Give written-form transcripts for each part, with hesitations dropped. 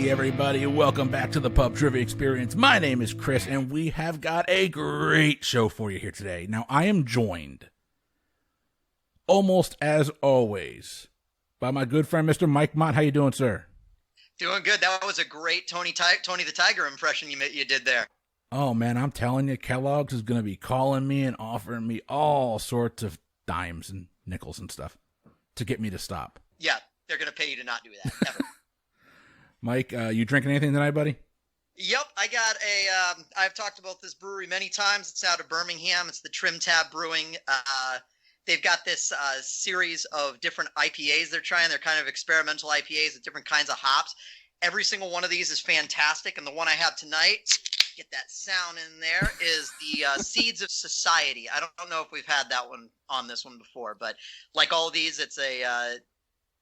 Hey everybody, welcome back to the Pub Trivia Experience. My name is Chris, and we have got a great show for you here today. Now, I am joined, almost as always, by my good friend, Mr. Mike Mott. How you doing, sir? Doing good. That was a great Tony the Tiger impression you did there. Oh, man, I'm telling you, Kellogg's is going to be calling me and offering me all sorts of dimes and nickels and stuff to get me to stop. Yeah, they're going to pay you to not do that, ever. Mike, you drinking anything tonight, buddy? Yep, I got I've talked about this brewery many times. It's out of Birmingham. It's the Trim Tab Brewing. They've got this series of different IPAs they're trying. They're kind of experimental IPAs with different kinds of hops. Every single one of these is fantastic, and the one I have tonight, get that sound in there, is the Seeds of Society. I don't know if we've had that one on this one before, but like all of these, it's a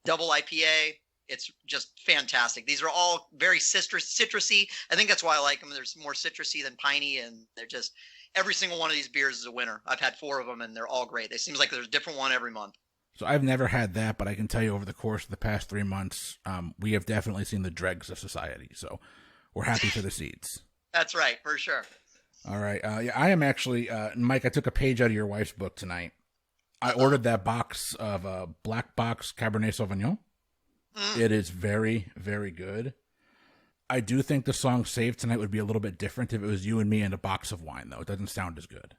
double IPA. It's just fantastic. These are all very citrusy. I think that's why I like them. They're more citrusy than piney, and they're just every single one of these beers is a winner. I've had 4 of them, and they're all great. It seems like there's a different one every month. So I've never had that, but I can tell you over the course of the past 3 months, we have definitely seen the dregs of society. So we're happy for the seeds. That's right, for sure. All right. Yeah, I am actually, Mike, I took a page out of your wife's book tonight. I ordered that box of Black Box Cabernet Sauvignon. It is very, very good. I do think the song Save Tonight would be a little bit different if it was you and me and a box of wine, though. It doesn't sound as good.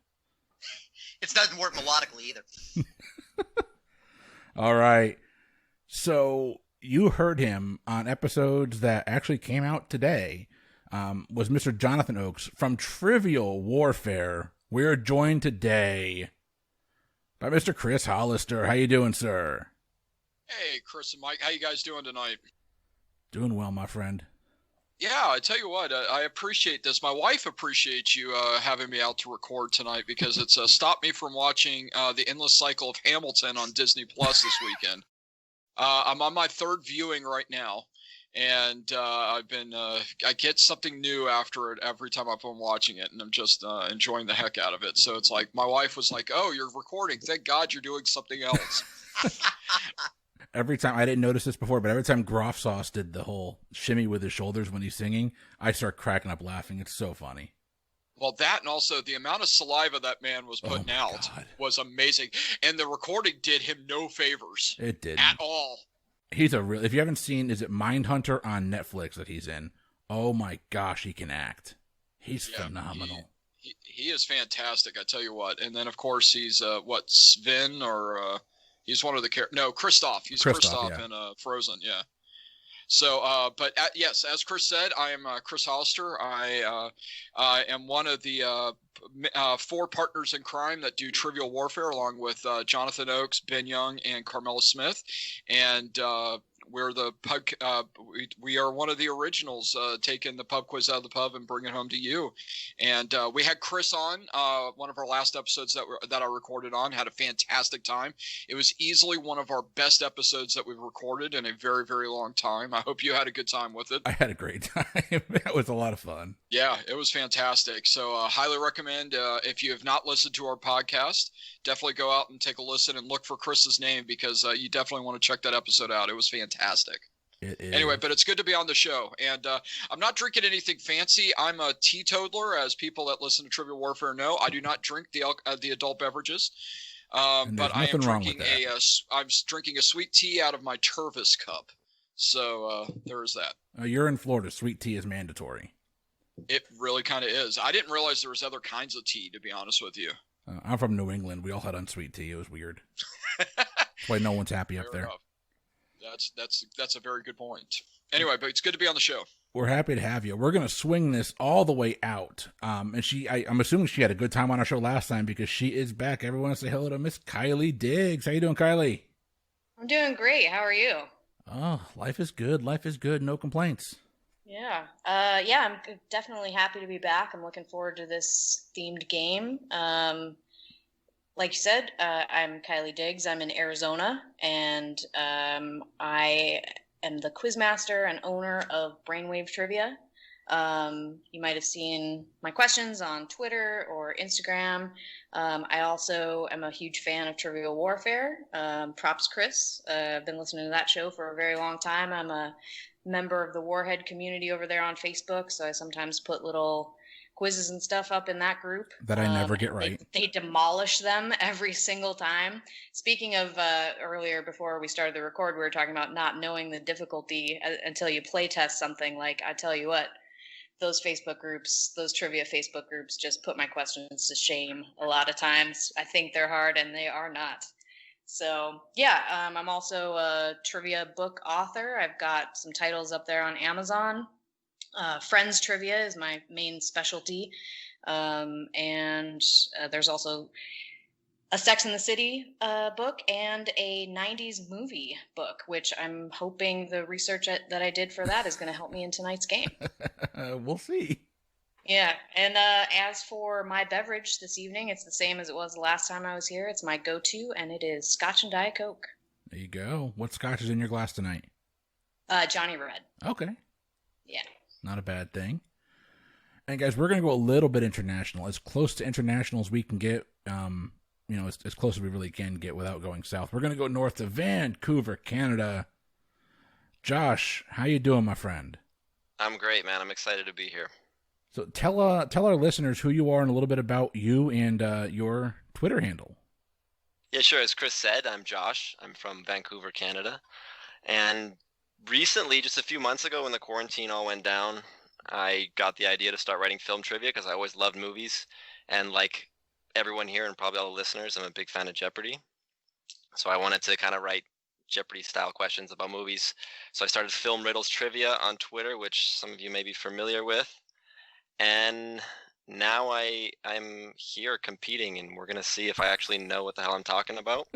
It doesn't work melodically either. All right. So you heard him on episodes that actually came out today. Was Mr. Jonathan Oakes from Trivial Warfare. We're joined today by Mr. Chris Hollister. How you doing, sir? Hey, Chris and Mike, how you guys doing tonight? Doing well, my friend. Yeah, I tell you what, I appreciate this. My wife appreciates you having me out to record tonight because it's stopped me from watching the endless cycle of Hamilton on Disney Plus this weekend. I'm on my 3rd viewing right now, and I've been I get something new after it every time I've been watching it, and I'm just enjoying the heck out of it. So it's like my wife was like, "Oh, you're recording. Thank God you're doing something else." Every time, I didn't notice this before, but every time Groff Sauce did the whole shimmy with his shoulders when he's singing, I start cracking up laughing. It's so funny. Well, that and also the amount of saliva that man was putting out was amazing. And the recording did him no favors. It didn't. At all. He's a real, if you haven't seen, is it Mindhunter on Netflix that he's in? Oh my gosh, he can act. He's phenomenal. He is fantastic, I tell you what. And then, of course, he's, Sven or... He's one of the characters. No, Kristoff. He's Kristoff in Frozen, yeah. So, but yes, as Chris said, I am Chris Hollister. I am one of the 4 partners in crime that do Trivial Warfare, along with Jonathan Oakes, Ben Young, and Carmela Smith. And we're the pub. We are one of the originals, taking the pub quiz out of the pub and bringing it home to you. And we had Chris on one of our last episodes that I recorded on. Had a fantastic time. It was easily one of our best episodes that we've recorded in a very, very long time. I hope you had a good time with it. I had a great time. That was a lot of fun. Yeah, it was fantastic. So highly recommend, if you have not listened to our podcast, definitely go out and take a listen and look for Chris's name, because you definitely want to check that episode out. It was fantastic. Anyway, but it's good to be on the show. And I'm not drinking anything fancy. I'm a teetotaler, as people that listen to Trivial Warfare know. I do not drink the adult beverages. But I am drinking I'm drinking a sweet tea out of my Tervis cup. So there's that. You're in Florida. Sweet tea is mandatory. It really kind of is. I didn't realize there was other kinds of tea, to be honest with you. I'm from New England. We all had unsweet tea. It was weird. That's why no one's happy up there. Enough. That's a very good point. Anyway, but it's good to be on the show. We're happy to have you. We're going to swing this all the way out. And I'm assuming she had a good time on our show last time, because she is back. Everyone say hello to Miss Kylie Diggs. How you doing, Kylie? I'm doing great. How are you? Oh, life is good. Life is good. No complaints. Yeah. I'm definitely happy to be back. I'm looking forward to this themed game. Like you said, I'm Kylie Diggs. I'm in Arizona, and I am the quizmaster and owner of Brainwave Trivia. You might have seen my questions on Twitter or Instagram. I also am a huge fan of Trivial Warfare. Props, Chris. I've been listening to that show for a very long time. I'm a member of the Warhead community over there on Facebook, so I sometimes put little quizzes and stuff up in that group. That I never get right. They demolish them every single time. Speaking of earlier, before we started the record, we were talking about not knowing the difficulty until you play test something. Like, I tell you what, those Facebook groups, those trivia Facebook groups, just put my questions to shame a lot of times. I think they're hard, and they are not. So, yeah, I'm also a trivia book author. I've got some titles up there on Amazon. Friends Trivia is my main specialty. And there's also a Sex and the City book and a 90s movie book, which I'm hoping the research that I did for that is going to help me in tonight's game. We'll see. Yeah, and as for my beverage this evening, it's the same as it was the last time I was here. It's my go-to, and it is Scotch and Diet Coke. There you go. What Scotch is in your glass tonight? Johnny Red. Okay. Yeah. Not a bad thing. And guys, we're going to go a little bit international, as close to international as we can get, as close as we really can get without going south. We're going to go north to Vancouver, Canada. Josh, how you doing, my friend? I'm great, man. I'm excited to be here. So tell our listeners who you are and a little bit about you and your Twitter handle. Yeah, sure. As Chris said, I'm Josh. I'm from Vancouver, Canada. And recently, just a few months ago when the quarantine all went down, I got the idea to start writing film trivia because I always loved movies. And like everyone here and probably all the listeners, I'm a big fan of Jeopardy. So I wanted to kind of write Jeopardy-style questions about movies. So I started Film Riddles Trivia on Twitter, which some of you may be familiar with. And now I'm here competing, and we're going to see if I actually know what the hell I'm talking about.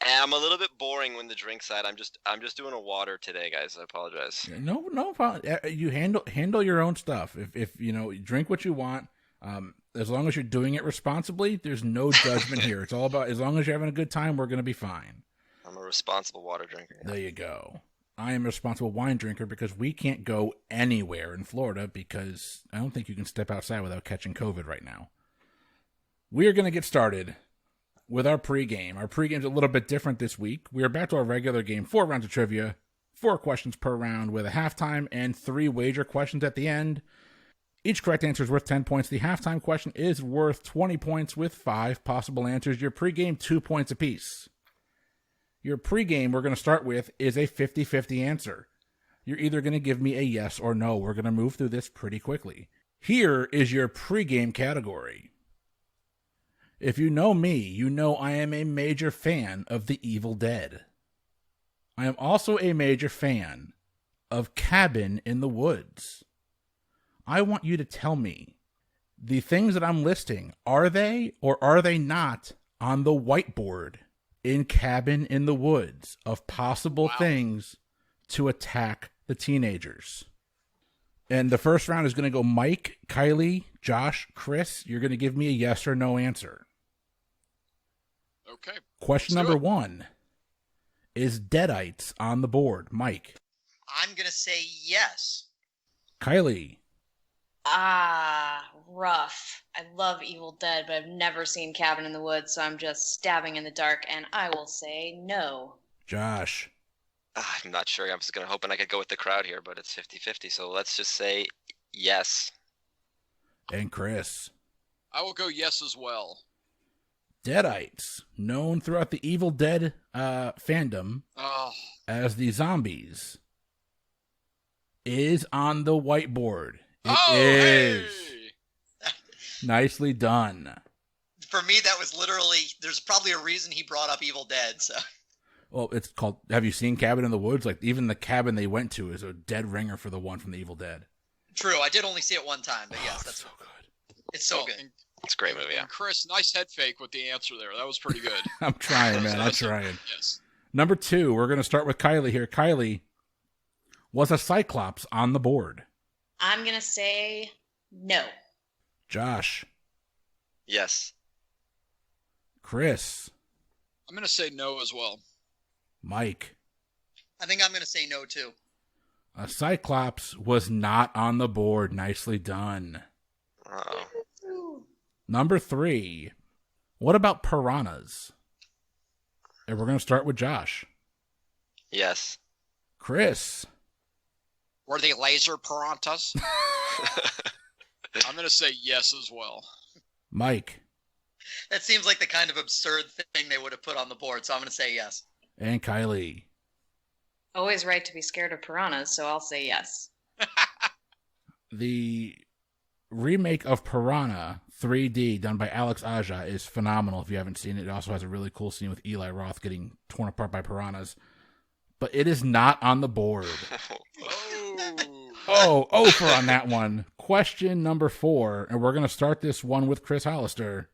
I'm a little bit boring when the drink side. I'm just doing a water today, guys. I apologize. No problem. You handle your own stuff. If drink what you want. As long as you're doing it responsibly, there's no judgment here. It's all about, as long as you're having a good time, we're going to be fine. I'm a responsible water drinker. There you go. I am a responsible wine drinker because we can't go anywhere in Florida because I don't think you can step outside without catching COVID right now. We are going to get started with our pregame. Our pregame's a little bit different this week. We are back to our regular game, 4 rounds of trivia, 4 questions per round with a halftime and 3 wager questions at the end. Each correct answer is worth 10 points. The halftime question is worth 20 points with 5 possible answers. Your pregame, 2 points apiece. Your pregame we're going to start with is a 50-50 answer. You're either going to give me a yes or no. We're going to move through this pretty quickly. Here is your pregame category. If you know me, you know I am a major fan of The Evil Dead. I am also a major fan of Cabin in the Woods. I want you to tell me, the things that I'm listing, are they or are they not on the whiteboard in Cabin in the Woods of possible things to attack the teenagers? And the first round is going to go Mike, Kylie, Josh, Chris. You're going to give me a yes or no answer. Okay. Question number 1. Is Deadites on the board? Mike. I'm going to say yes. Kylie. Rough. I love Evil Dead, but I've never seen Cabin in the Woods, so I'm just stabbing in the dark, and I will say no. Josh. I'm not sure. I was hoping I could go with the crowd here, but it's 50-50, so let's just say yes. And Chris. I will go yes as well. Deadites, known throughout the Evil Dead fandom as the zombies, is on the whiteboard. It is. Hey! Nicely done. For me, that was literally, there's probably a reason he brought up Evil Dead, so. Well, it's called, have you seen Cabin in the Woods? Like, even the cabin they went to is a dead ringer for the one from the Evil Dead. True, I did only see it one time, but yes, that's so good. It's so good. It's a great movie, yeah. And Chris, nice head fake with the answer there. That was pretty good. I'm trying, man. I'm trying. Yes. Number 2, we're going to start with Kylie here. Kylie, was a Cyclops on the board? I'm going to say no. Josh. Yes. Chris. I'm going to say no as well. Mike. I think I'm going to say no, too. A Cyclops was not on the board. Nicely done. Uh-oh. Number 3. What about piranhas? And we're going to start with Josh. Yes. Chris. Were they laser piranhas? I'm going to say yes as well. Mike. That seems like the kind of absurd thing they would have put on the board, so I'm going to say yes. And Kylie. Always right to be scared of piranhas, so I'll say yes. The remake of Piranha 3D done by Alex Aja is phenomenal if you haven't seen it. It also has a really cool scene with Eli Roth getting torn apart by piranhas. But it is not on the board. For on that one. Question number 4, and we're going to start this one with Chris Hollister.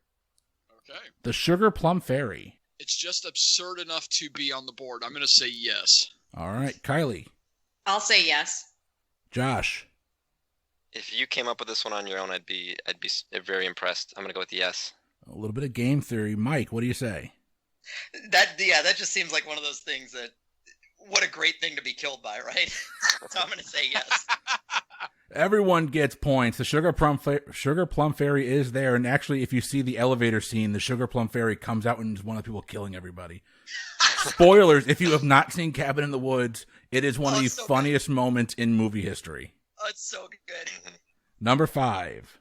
Okay. The Sugar Plum Fairy. It's just absurd enough to be on the board. I'm going to say yes. All right, Kylie. I'll say yes. Josh. If you came up with this one on your own, I'd be very impressed. I'm gonna go with yes. A little bit of game theory. Mike, what do you say? That just seems like one of those things that, what a great thing to be killed by, right? So I'm going to say yes. Everyone gets points. The Sugar Plum Fairy is there, and actually, if you see the elevator scene, the Sugar Plum Fairy comes out and is one of the people killing everybody. Spoilers, if you have not seen Cabin in the Woods, it is one of the funniest moments in movie history. Oh, it's so good. Number 5.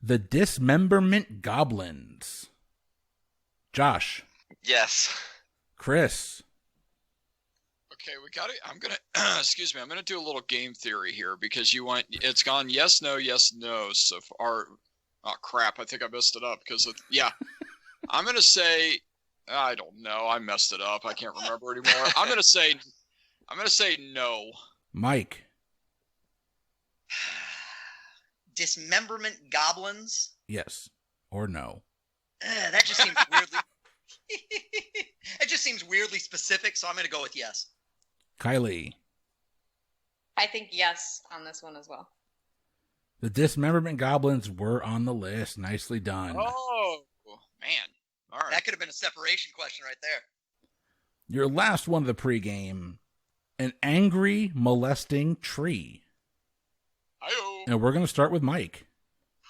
The Dismemberment Goblins. Josh. Yes. Chris. Okay, I'm gonna do a little game theory here because it's gone yes, no so far. Oh crap, I think I messed it up I'm gonna say, I don't know, I messed it up. I can't remember anymore. I'm gonna say no. Mike. Dismemberment Goblins? Yes. Or no. That just seems weirdly... It just seems weirdly specific, so I'm going to go with yes. Kylie. I think yes on this one as well. The Dismemberment Goblins were on the list. Nicely done. Oh, man. All right. That could have been a separation question right there. Your last one of the pregame. An Angry Molesting Tree. Hi-yo. And we're going to start with Mike.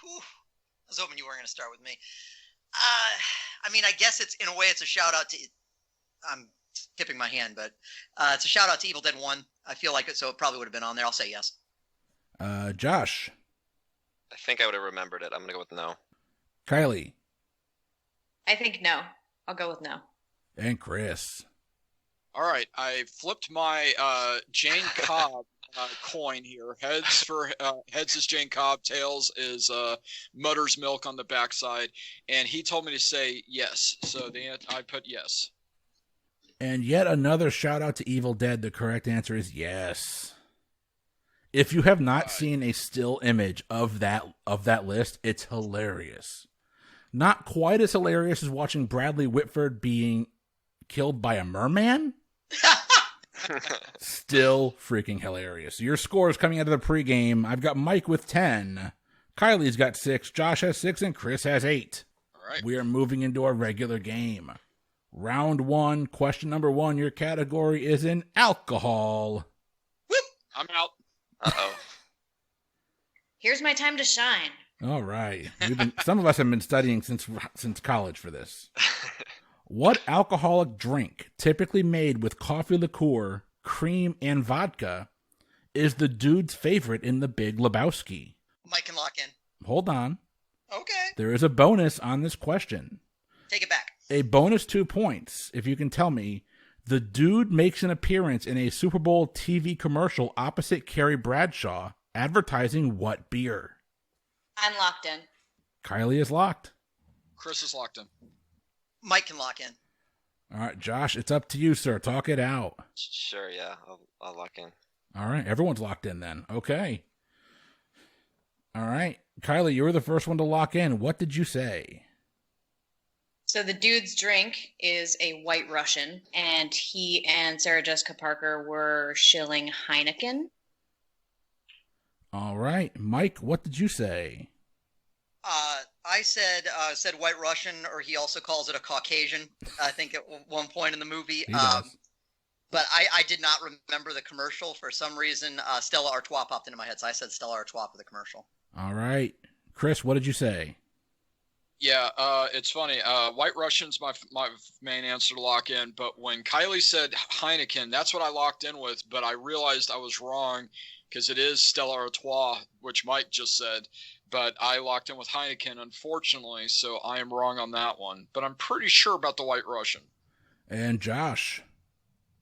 Whew. I was hoping you weren't going to start with me. I guess it's, in a way, it's a shout out to, I'm tipping my hand, but it's a shout out to Evil Dead 1. I feel like it, so it probably would have been on there. I'll say yes. Josh. I think I would have remembered it. I'm going to go with no. Kylie. I think no. I'll go with no. And Chris. All right, I flipped my Jane Cobb coin here. Heads is Jane Cobb, tails is Mutter's Milk on the backside, and he told me to say yes, so I put yes. And yet another shout out to Evil Dead. The correct answer is yes. If you have not seen a still image of that list, it's hilarious. Not quite as hilarious as watching Bradley Whitford being killed by a merman. Still freaking hilarious. Your scores coming out of the pregame. I've got Mike with 10. Kylie's got 6. Josh has 6. And Chris has 8. All right. We are moving into our regular game. Round 1. Question number 1. Your category is in alcohol. Whoop! I'm out. Uh-oh. Here's my time to shine. All right. Some of us have been studying since college for this. What alcoholic drink, typically made with coffee liqueur, cream, and vodka, is the dude's favorite in The Big Lebowski? Mike can lock in. Hold on. Okay. There is a bonus on this question. Take it back. A bonus 2 points if you can tell me the dude makes an appearance in a Super Bowl TV commercial opposite Carrie Bradshaw advertising what beer? I'm locked in. Kylie is locked. Chris is locked in. Mike can lock in. All right, Josh, it's up to you, sir. Talk it out. Sure, yeah. I'll lock in. All right, everyone's locked in then. Okay. All right. Kylie, you were the first one to lock in. What did you say? So the dude's drink is a White Russian, and he and Sarah Jessica Parker were shilling Heineken. All right. Mike, what did you say? I said White Russian, or he also calls it a Caucasian, I think at one point in the movie. He does. But I did not remember the commercial. For some reason, Stella Artois popped into my head, so I said Stella Artois for the commercial. All right. Chris, what did you say? Yeah, it's funny. White Russian's my main answer to lock in, but when Kylie said Heineken, that's what I locked in with, but I realized I was wrong because it is Stella Artois, which Mike just said, but I locked in with Heineken, unfortunately, so I am wrong on that one. But I'm pretty sure about the White Russian. And Josh?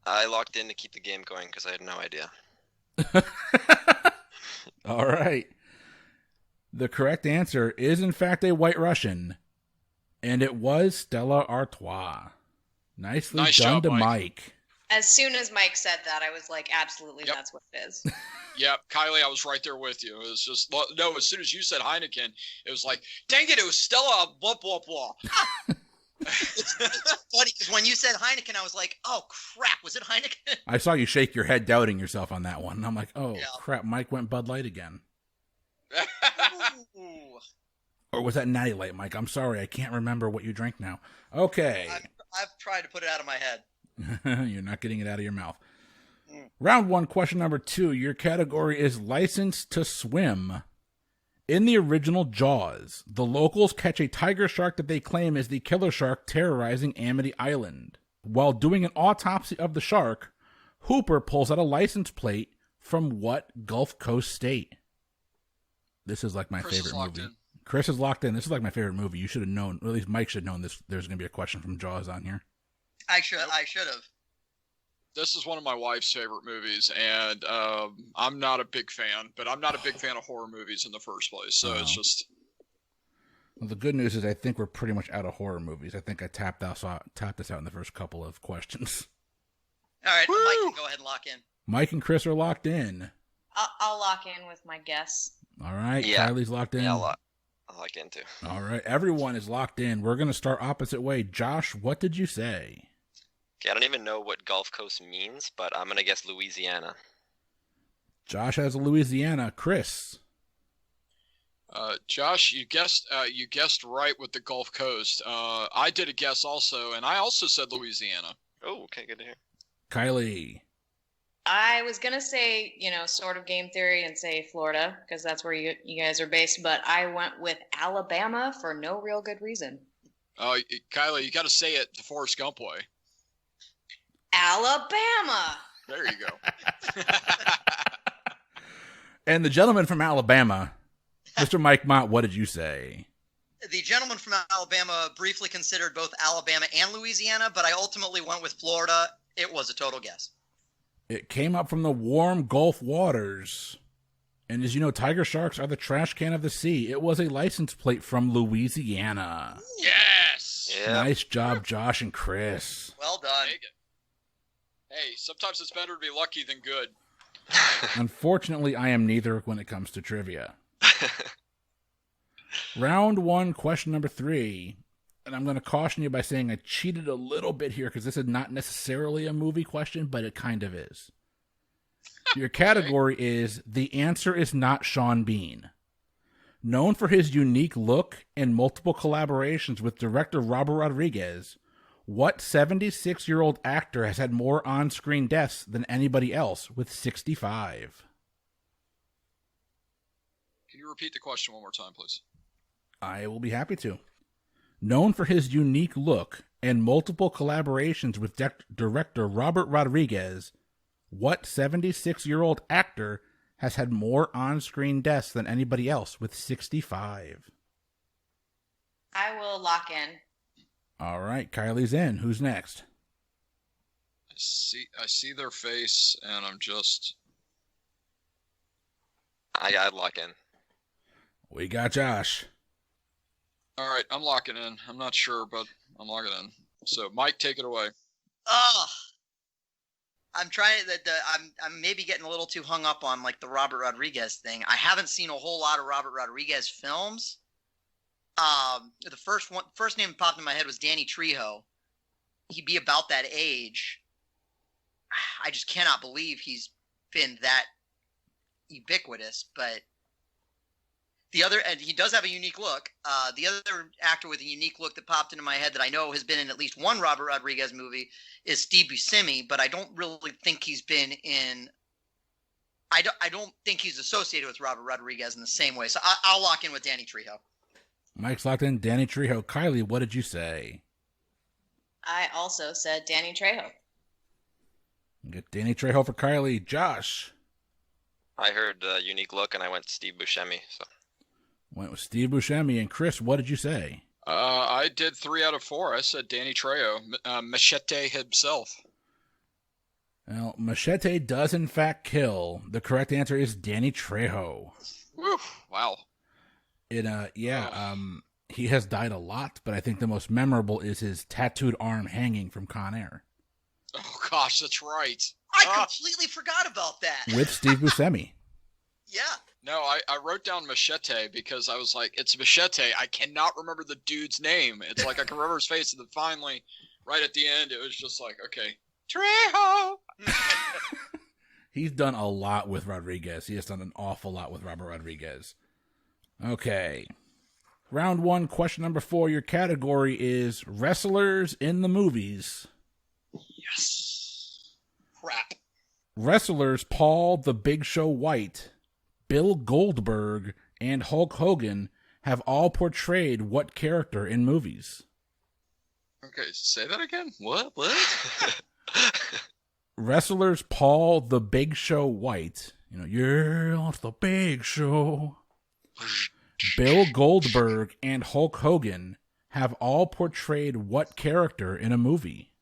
I locked in to keep the game going because I had no idea. All right. The correct answer is, in fact, a White Russian, and it was Stella Artois. Nice done job, to Mike. Mike. As soon as Mike said that, I was like, absolutely, Yep. that's what it is. Yep, Kylie, I was right there with you. It was just, no, as soon as you said Heineken, it was like, dang it was Stella, blah, blah, blah. It's funny because when you said Heineken, I was like, "Oh crap, was it Heineken?" I saw you shake your head doubting yourself on that one. I'm like, oh, Yeah. crap, Mike went Bud Light again. Ooh. Or was that Natty Light, Mike? I'm sorry, I can't remember what you drank now. Okay. I've tried to put it out of my head. You're not getting it out of your mouth. Mm. Round 1, question number 2. Your category is licensed to swim. In the original Jaws, the locals catch a tiger shark that they claim is the killer shark terrorizing Amity Island. While doing an autopsy of the shark, Hooper pulls out a license plate from what Gulf Coast state? This is like my Chris is favorite locked movie. in. Chris is locked in. This is like my favorite movie. You should have known, or at least Mike should have known this. There's going to be a question from Jaws on here. I should have. This is one of my wife's favorite movies, and I'm not a big fan, but I'm not a big fan of horror movies in the first place, so it's just... Well, the good news is I think we're pretty much out of horror movies. I think I tapped this out in the first couple of questions. All right, Woo! Mike can go ahead and lock in. Mike and Chris are locked in. I'll lock in with my guess. All right, Yeah. Kylie's locked in. Yeah, I'll lock in too. All right, everyone is locked in. We're going to start opposite way. Josh, what did you say? Okay, I don't even know what Gulf Coast means, but I'm gonna guess Louisiana. Josh has Louisiana. Chris? Josh, you guessed right with the Gulf Coast. I did a guess also, and I also said Louisiana. Oh, okay, good to hear. Kylie? I was going to say, sort of game theory and say Florida, because that's where you guys are based, but I went with Alabama for no real good reason. Kylie, you got to say it the Forrest Gump way. Alabama! There you go. And the gentleman from Alabama, Mr. Mike Mott, what did you say? The gentleman from Alabama briefly considered both Alabama and Louisiana, but I ultimately went with Florida. It was a total guess. It came up from the warm Gulf waters. And as you know, tiger sharks are the trash can of the sea. It was a license plate from Louisiana. Yes! Yeah. Nice job, Josh and Chris. Well done. Take it. Hey, sometimes it's better to be lucky than good. Unfortunately, I am neither when it comes to trivia. Round 1, question number 3. And I'm going to caution you by saying I cheated a little bit here because this is not necessarily a movie question, but it kind of is. Your category is The Answer Is Not Sean Bean. Known for his unique look and multiple collaborations with director Robert Rodriguez, what 76-year-old actor has had more on-screen deaths than anybody else with 65? Can you repeat the question one more time, please? I will be happy to. Known for his unique look and multiple collaborations with director Robert Rodriguez, what 76-year-old actor has had more on-screen deaths than anybody else with 65? I will lock in. All right, Kylie's in. Who's next? I see their face, and I'm just... I'd lock in. We got Josh. All right, I'm locking in. I'm not sure, but I'm locking in. So, Mike, take it away. I'm trying I'm maybe getting a little too hung up on like the Robert Rodriguez thing. I haven't seen a whole lot of Robert Rodriguez films. The first name that popped in my head was Danny Trejo. He'd be about that age. I just cannot believe he's been that ubiquitous, but and he does have a unique look. The other actor with a unique look that popped into my head that I know has been in at least one Robert Rodriguez movie is Steve Buscemi, but I don't really think he's been in. I don't think he's associated with Robert Rodriguez in the same way. So I'll lock in with Danny Trejo. Mike's locked in. Danny Trejo. Kylie, what did you say? I also said Danny Trejo. Get Danny Trejo for Kylie. Josh. I heard Unique Look, and I went Steve Buscemi. So Went with Steve Buscemi. And Chris, what did you say? I did 3 out of 4. I said Danny Trejo, Machete himself. Well, Machete does in fact kill. The correct answer is Danny Trejo. Woo, wow. He has died a lot, but I think the most memorable is his tattooed arm hanging from Con Air. Oh gosh, that's right. I completely forgot about that. With Steve Buscemi. Yeah. No, I wrote down Machete because I was like, it's Machete. I cannot remember the dude's name. It's like I can remember his face, and then finally, right at the end, it was just like, okay, Trejo. He's done a lot with Rodriguez. He has done an awful lot with Robert Rodriguez. Okay. Round 1, question number 4. Your category is wrestlers in the movies. Yes. Crap. Wrestlers Paul the Big Show White, Bill Goldberg, and Hulk Hogan have all portrayed what character in movies? Okay, say that again. What? Wrestlers Paul the Big Show White, yeah, it's the Big Show, Bill Goldberg, and Hulk Hogan have all portrayed what character in a movie?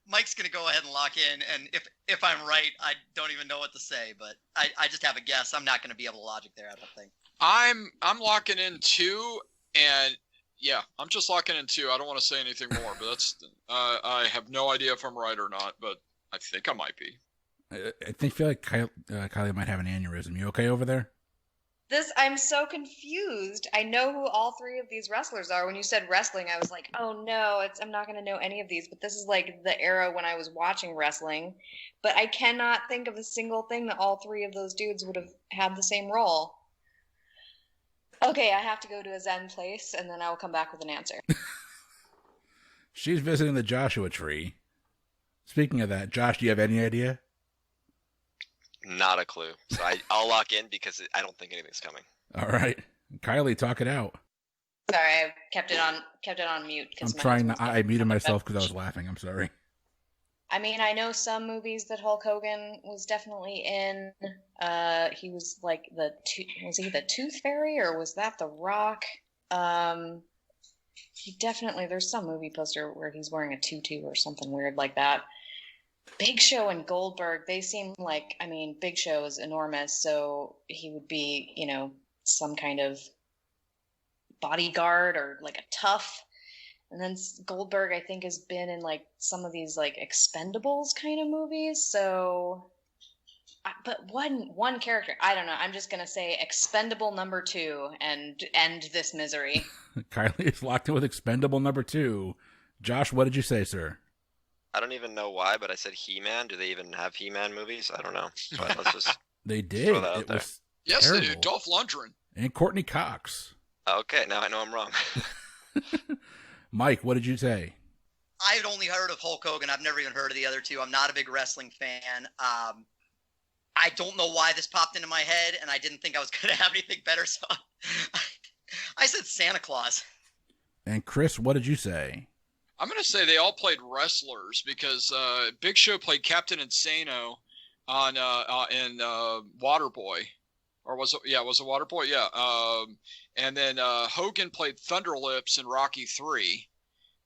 Mike's going to go ahead and lock in, and if I'm right, I don't even know what to say, but I just have a guess. I'm not going to be able to logic there, I don't think. I'm locking in 2, and yeah, I'm just locking in 2. I don't want to say anything more, but that's I have no idea if I'm right or not, but I think I might be. I feel like Kylie might have an aneurysm. You okay over there? I'm so confused. I know who all 3 of these wrestlers are. When you said wrestling, I was like, oh no, I'm not going to know any of these. But this is like the era when I was watching wrestling. But I cannot think of a single thing that all 3 of those dudes would have had the same role. Okay, I have to go to a Zen place, and then I will come back with an answer. She's visiting the Joshua Tree. Speaking of that, Josh, do you have any idea? not a clue. So I'll lock in because I don't think anything's coming. All right. Kylie, talk it out. Sorry, I kept it on mute. I'm trying to, I muted myself because I was laughing. I'm sorry. I mean, I know some movies that Hulk Hogan was definitely in. He was like was he the Tooth Fairy or was that The Rock? He definitely, there's some movie poster where he's wearing a tutu or something weird like that. Big Show and Goldberg, they seem like, I mean, Big Show is enormous, so he would be, you know, some kind of bodyguard or like a tough. And then Goldberg, I think, has been in like some of these like Expendables kind of movies. So, but one character, I don't know. I'm just gonna say Expendable number 2 and end this misery. Kylie is locked in with Expendable number 2. Josh, what did you say, sir? I don't even know why, but I said He-Man. Do they even have He-Man movies? I don't know. But let's just they did. throw that out there. Yes, terrible. they do. Dolph Lundgren. And Courtney Cox. Okay, now I know I'm wrong. Mike, what did you say? I had only heard of Hulk Hogan. I've never even heard of the other two. I'm not a big wrestling fan. I don't know why this popped into my head, and I didn't think I was going to have anything better, so I said Santa Claus. And Chris, what did you say? I'm going to say they all played wrestlers because Big Show played Captain Insano on in Waterboy. Or was it? Yeah, was it Waterboy? Yeah. And then Hogan played Thunderlips in Rocky 3,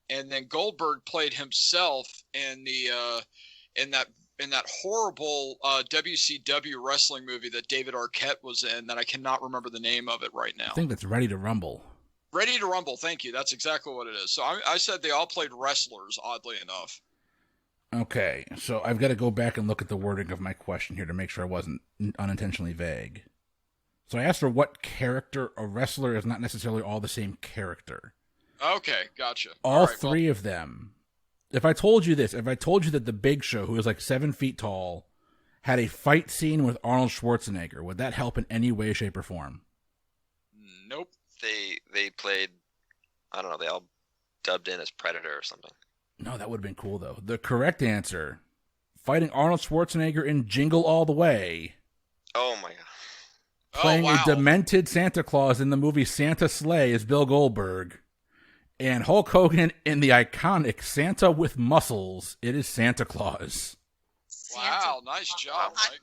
and then Goldberg played himself in the in that horrible WCW wrestling movie that David Arquette was in that I cannot remember the name of it right now. I think that's Ready to Rumble. Ready to Rumble. Thank you. That's exactly what it is. So I said they all played wrestlers. Oddly enough. Okay, so I've got to go back and look at the wording of my question here to make sure I wasn't unintentionally vague. So I asked her what character a wrestler is not necessarily all the same character. Okay, gotcha. All right, three of them. If I told you this, if I told you that the Big Show, who is like 7 feet tall, had a fight scene with Arnold Schwarzenegger, would that help in any way, shape, or form? Nope. They played, I don't know, they all dubbed in as Predator or something. No, that would have been cool, though. The correct answer, fighting Arnold Schwarzenegger in Jingle All the Way. Oh, my God. Playing a demented Santa Claus in the movie Santa Sleigh is Bill Goldberg. And Hulk Hogan in the iconic Santa with Muscles, it is Santa Claus. Wow, nice job, Mike.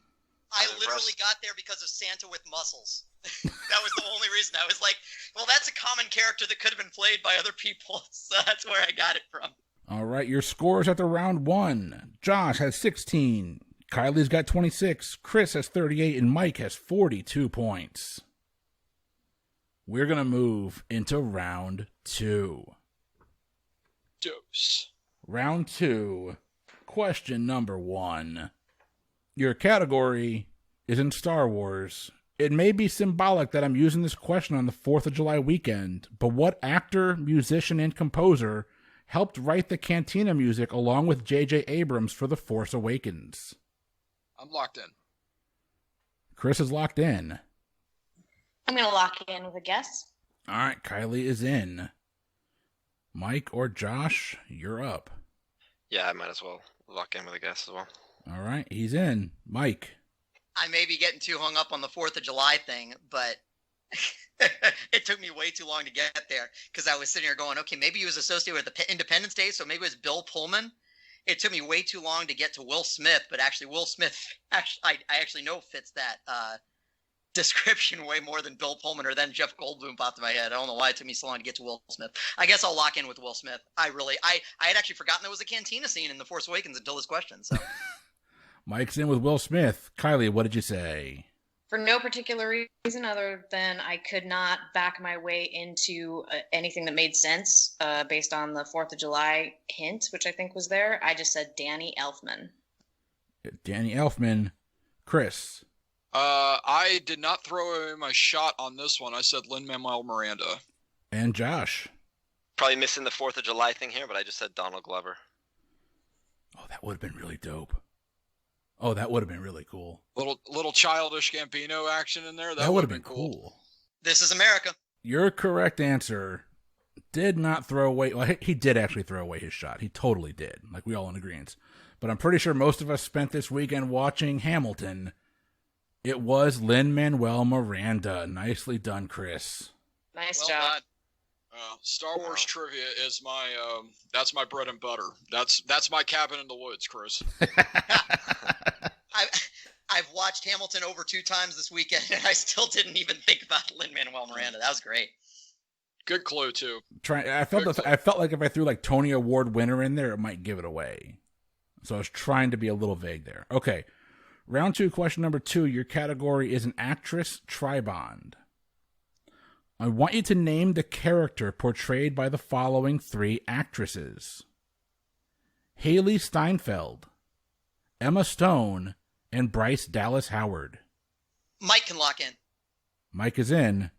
I literally got there because of Santa with muscles. That was the only reason. I was like, well, that's a common character that could have been played by other people. So that's where I got it from. All right, your scores after round 1. Josh has 16. Kylie's got 26. Chris has 38. And Mike has 42 points. We're going to move into round 2. Dose. Round 2. Question number 1. Your category is in Star Wars. It may be symbolic that I'm using this question on the 4th of July weekend, but what actor, musician, and composer helped write the Cantina music along with J.J. Abrams for The Force Awakens? I'm locked in. Chris is locked in. I'm going to lock in with a guess. All right, Kylie is in. Mike or Josh, you're up. Yeah, I might as well lock in with a guess as well. All right, he's in. Mike. I may be getting too hung up on the 4th of July thing, but it took me way too long to get there because I was sitting here going, okay, maybe he was associated with the Independence Day, so maybe it was Bill Pullman. It took me way too long to get to Will Smith, but actually Will Smith, I actually know fits that description way more than Bill Pullman or then Jeff Goldblum popped in my head. I don't know why it took me so long to get to Will Smith. I guess I'll lock in with Will Smith. I had actually forgotten there was a cantina scene in The Force Awakens until this question, so... Mike's in with Will Smith. Kylie, what did you say? For no particular reason other than I could not back my way into anything that made sense based on the 4th of July hint, which I think was there. I just said Danny Elfman. Danny Elfman. Chris. I did not throw away my shot on this one. I said Lin-Manuel Miranda. And Josh. Probably missing the 4th of July thing here, but I just said Donald Glover. Oh, that would have been really dope. Oh, that would have been really cool. Little childish Gambino action in there. That would have been cool. This is America. Your correct answer did not throw away... Well, he did actually throw away his shot. He totally did. Like, we all in agreement. But I'm pretty sure most of us spent this weekend watching Hamilton. It was Lin-Manuel Miranda. Nicely done, Chris. Nice job. Star Wars trivia is my that's my bread and butter. That's my cabin in the woods, Chris. I've watched Hamilton over 2 times this weekend, and I still didn't even think about Lin-Manuel Miranda. That was great. Good clue too. I felt like if I threw like Tony Award winner in there, it might give it away. So I was trying to be a little vague there. Okay, round 2, question number 2. Your category is an actress tribond. I want you to name the character portrayed by the following 3 actresses: Haley Steinfeld, Emma Stone, and Bryce Dallas Howard. Mike can lock in. Mike is in.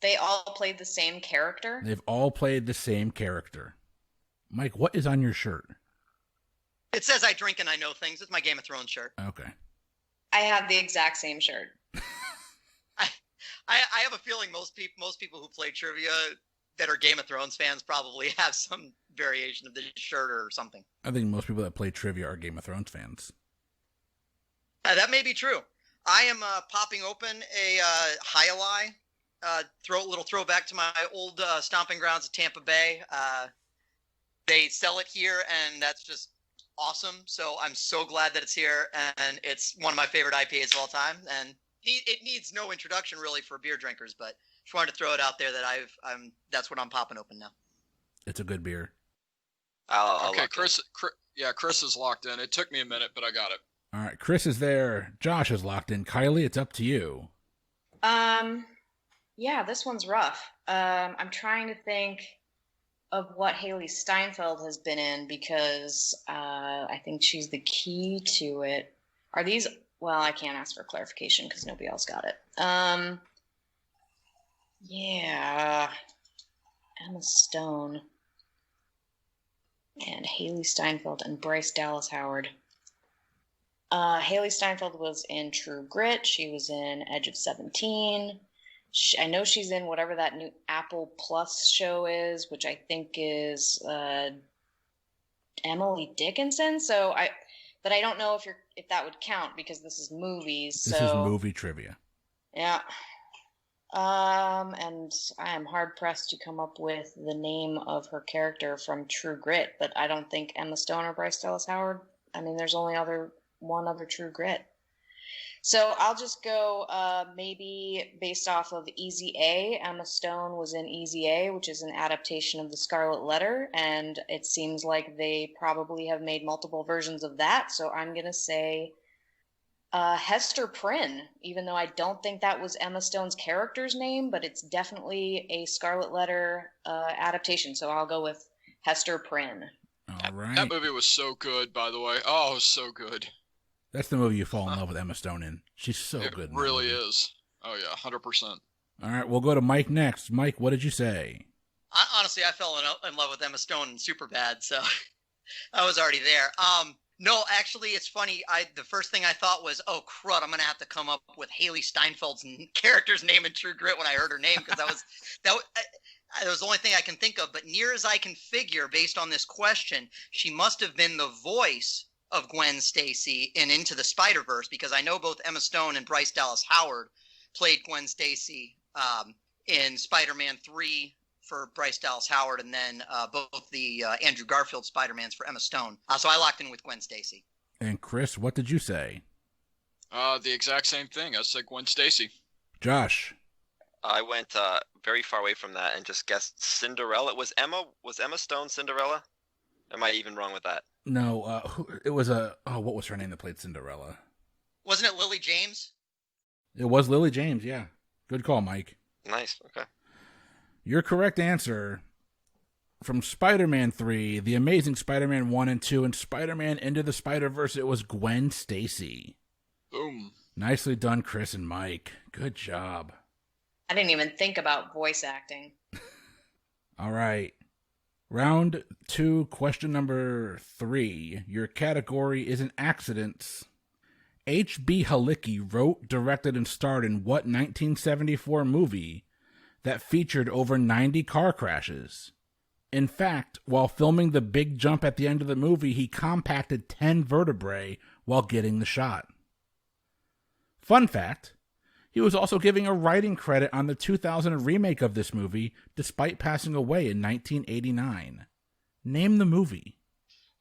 They all played the same character? They've all played the same character. Mike, what is on your shirt? It says I drink and I know things. It's my Game of Thrones shirt. Okay. I have the exact same shirt. I have a feeling most people who play trivia that are Game of Thrones fans probably have some variation of the shirt or something. I think most people that play trivia are Game of Thrones fans. That may be true. I am popping open a Highlight. Little throwback to my old stomping grounds at Tampa Bay. They sell it here, and that's just awesome. So I'm so glad that it's here, and it's one of my favorite IPAs of all time. And it needs no introduction really for beer drinkers, but just wanted to throw it out there that that's what I'm popping open now. It's a good beer. Okay, Chris is locked in. It took me a minute, but I got it. All right, Chris is there. Josh is locked in. Kylie, it's up to you. Yeah, this one's rough. I'm trying to think of what Haley Steinfeld has been in because I think she's the key to it. Are these... Well, I can't ask for clarification because nobody else got it. Yeah. Emma Stone and Haley Steinfeld and Bryce Dallas Howard. Haley Steinfeld was in True Grit. She was in Edge of 17. I know she's in whatever that new Apple Plus show is, which I think is Emily Dickinson. But I don't know if that would count because this is movies. This is movie trivia. Yeah. And I am hard pressed to come up with the name of her character from True Grit, but I don't think Emma Stone or Bryce Dallas Howard. I mean, there's only one other True Grit. So I'll just go maybe based off of Easy A. Emma Stone was in Easy A, which is an adaptation of The Scarlet Letter, and it seems like they probably have made multiple versions of that. So I'm going to say Hester Prynne, even though I don't think that was Emma Stone's character's name, but it's definitely a Scarlet Letter adaptation. So I'll go with Hester Prynne. All right. That movie was so good, by the way. Oh, it was so good. That's the movie you fall in love with Emma Stone in. She's so good. It really is. Oh, yeah, 100%. All right, we'll go to Mike next. Mike, what did you say? Honestly, I fell in love with Emma Stone in Superbad, so I was already there. No, actually, it's funny. The first thing I thought was, oh, crud, I'm going to have to come up with Haley Steinfeld's character's name in True Grit when I heard her name, because that was the only thing I can think of. But near as I can figure, based on this question, she must have been the voice of Gwen Stacy in Into the Spider-Verse, because I know both Emma Stone and Bryce Dallas Howard played Gwen Stacy in Spider-Man 3 for Bryce Dallas Howard, and then both the Andrew Garfield Spider-Mans for Emma Stone. So I locked in with Gwen Stacy. And Chris, what did you say? The exact same thing. I said Gwen Stacy. Josh? I went very far away from that and just guessed Cinderella. Was Emma Stone Cinderella? Am I even wrong with that? No, it was what was her name that played Cinderella? Wasn't it Lily James? It was Lily James, yeah. Good call, Mike. Nice, okay. Your correct answer from Spider-Man 3, The Amazing Spider-Man 1 and 2, and Spider-Man Into the Spider-Verse, it was Gwen Stacy. Boom. Nicely done, Chris and Mike. Good job. I didn't even think about voice acting. All right. Round 2, question number 3. Your category is in accidents. H.B. Halicki wrote, directed, and starred in what 1974 movie that featured over 90 car crashes? In fact, while filming The Big Jump at the end of the movie, he compacted 10 vertebrae while getting the shot. Fun fact, he was also giving a writing credit on the 2000 remake of this movie, despite passing away in 1989. Name the movie.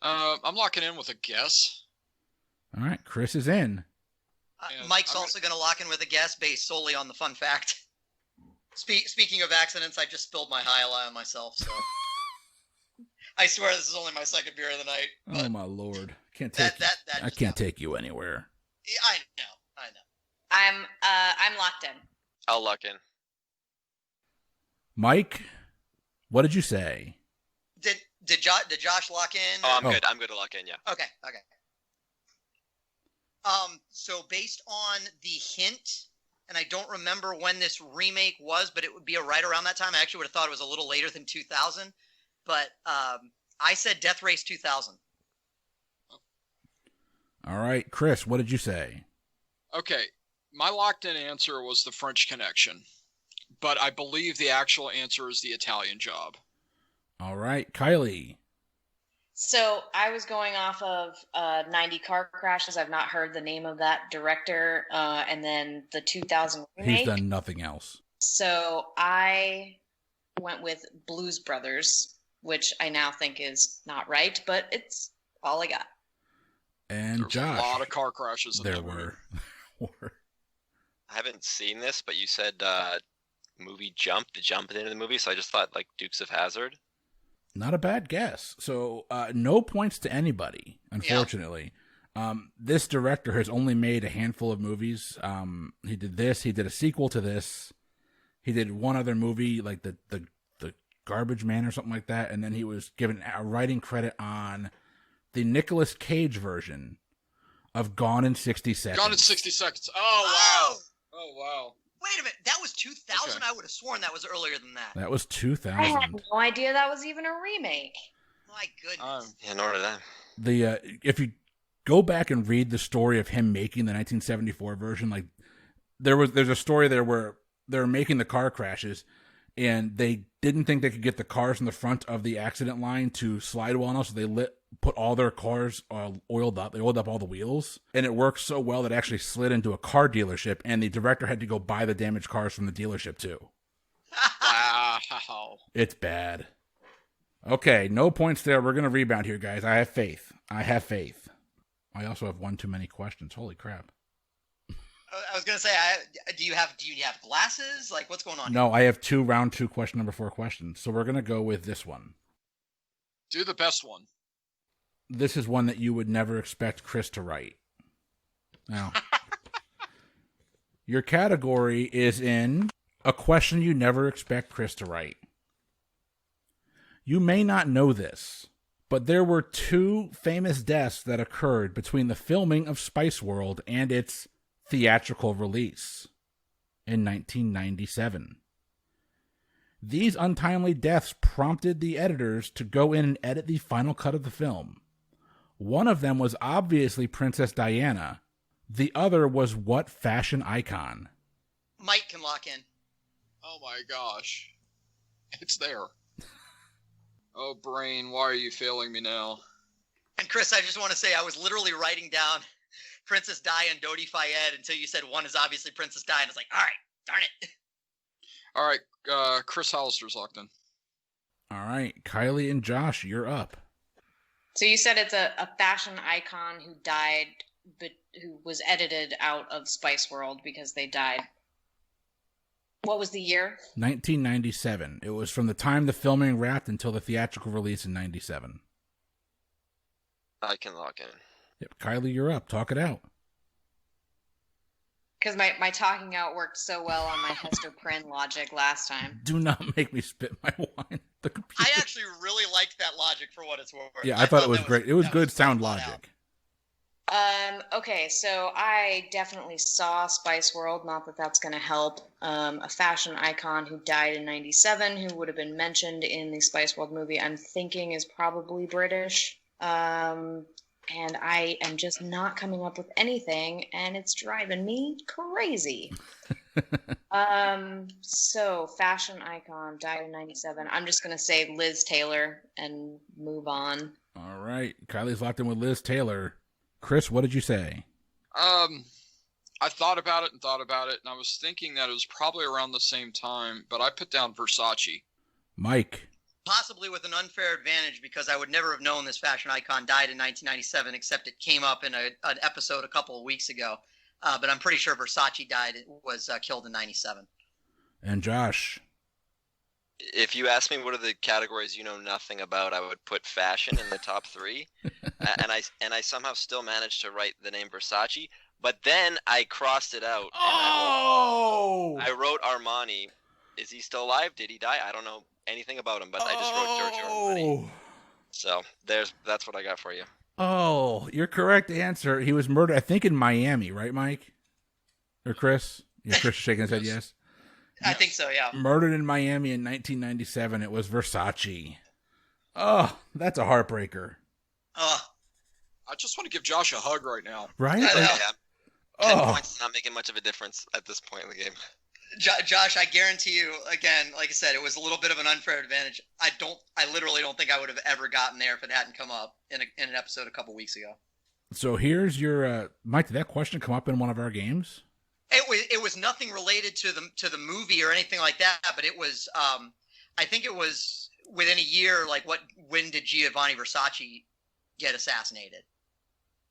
I'm locking in with a guess. All right, Chris is in. Mike's also going to lock in with a guess based solely on the fun fact. Speaking of accidents, I just spilled my High on myself, so I swear this is only my second beer of the night. Oh my lord! I can't take you anywhere. Yeah, I know. I'm locked in. I'll lock in. Mike, what did you say? Did Josh lock in? Oh, I'm good. I'm good to lock in. Yeah. Okay. So based on the hint, and I don't remember when this remake was, but it would be right around that time. I actually would have thought it was a little later than 2000, but I said Death Race 2000. All right, Chris, what did you say? Okay, my locked-in answer was The French Connection, but I believe the actual answer is The Italian Job. All right, Kylie. So I was going off of 90 car crashes. I've not heard the name of that director, and then the 2000 remake. He's done nothing else. So I went with Blues Brothers, which I now think is not right, but it's all I got. And There's Josh. a lot of car crashes in there that movie. were. I haven't seen this, but you said movie jump into the movie, so I just thought like Dukes of Hazzard. Not a bad guess. So no points to anybody, unfortunately. Yeah. This director has only made a handful of movies. He did this. He did a sequel to this. He did one other movie, like the Garbage Man or something like that. And then he was given a writing credit on the Nicolas Cage version of Gone in 60 Seconds. Gone in 60 Seconds. Oh, wow. Oh, wow. Wait a minute. That was 2000? Okay. I would have sworn that was earlier than that. That was 2000. I had no idea that was even a remake. My goodness. Yeah, nor did I. If you go back and read the story of him making the 1974 version, like there's a story there where they're making the car crashes and they didn't think they could get the cars in the front of the accident line to slide well enough, so they put all their cars oiled up. They oiled up all the wheels, and it worked so well that it actually slid into a car dealership, and the director had to go buy the damaged cars from the dealership too. Wow. It's bad. Okay, no points there. We're going to rebound here, guys. I have faith. I also have one too many questions. Holy crap. was gonna say, do you have glasses? Like, what's going on? No, I have round two, question number 4 questions. So we're gonna go with this one. Do the best one. This is one that you would never expect Chris to write. Now, your category is in a question you never expect Chris to write. You may not know this, but there were 2 famous deaths that occurred between the filming of Spice World and its theatrical release in 1997. These untimely deaths prompted the editors to go in and edit the final cut of the film. One of them was obviously Princess Diana. The other was what fashion icon? Mike can lock in. Oh my gosh. It's there. Oh, brain, why are you failing me now? And Chris, I just want to say I was literally writing down Princess Di and Dodi Fayed until you said one is obviously Princess Di, and I was like, all right, darn it. All right, Chris Hollister's locked in. All right, Kylie and Josh, you're up. So you said it's a fashion icon who died, but who was edited out of Spice World because they died. What was the year? 1997. It was from the time the filming wrapped until the theatrical release in 97. I can lock in. Yep, Kylie, you're up. Talk it out. Because my talking out worked so well on my Hester Prynne logic last time. Do not make me spit my wine. The computer. I actually really liked that logic for what it's worth. Yeah, I thought it was great. It was good sound logic. Okay, so I definitely saw Spice World, not that that's going to help. A fashion icon who died in 97, who would have been mentioned in the Spice World movie, I'm thinking is probably British. And I am just not coming up with anything, and it's driving me crazy. So fashion icon died in 97. I'm just going to say Liz Taylor and move on. All right. Kylie's locked in with Liz Taylor. Chris, what did you say? I thought about it, and I was thinking that it was probably around the same time, but I put down Versace. Mike. Possibly with an unfair advantage, because I would never have known this fashion icon died in 1997, except it came up in an episode a couple of weeks ago. But I'm pretty sure Versace was killed in 97. And Josh. If you ask me what are the categories you know nothing about, I would put fashion in the top 3. and I somehow still managed to write the name Versace, but then I crossed it out. I wrote Armani. Is he still alive? Did he die? I don't know anything about him, but I just wrote Giorgio Armani. So that's what I got for you. Oh, your correct answer. He was murdered, I think, in Miami, right, Mike? Or Chris? Yeah, Chris is shaking his head, yes. I think so, yeah. Murdered in Miami in 1997. It was Versace. Oh, that's a heartbreaker. I just want to give Josh a hug right now. Right? Yeah. 10 points is not making much of a difference at this point in the game. Josh, I guarantee you, again, like I said, it was a little bit of an unfair advantage. I literally don't think I would have ever gotten there if it hadn't come up in an episode a couple weeks ago. So here's your Mike. Did that question come up in one of our games? It was nothing related to the movie or anything like that, but it was I think it was within a year. Like, when did Giovanni Versace get assassinated?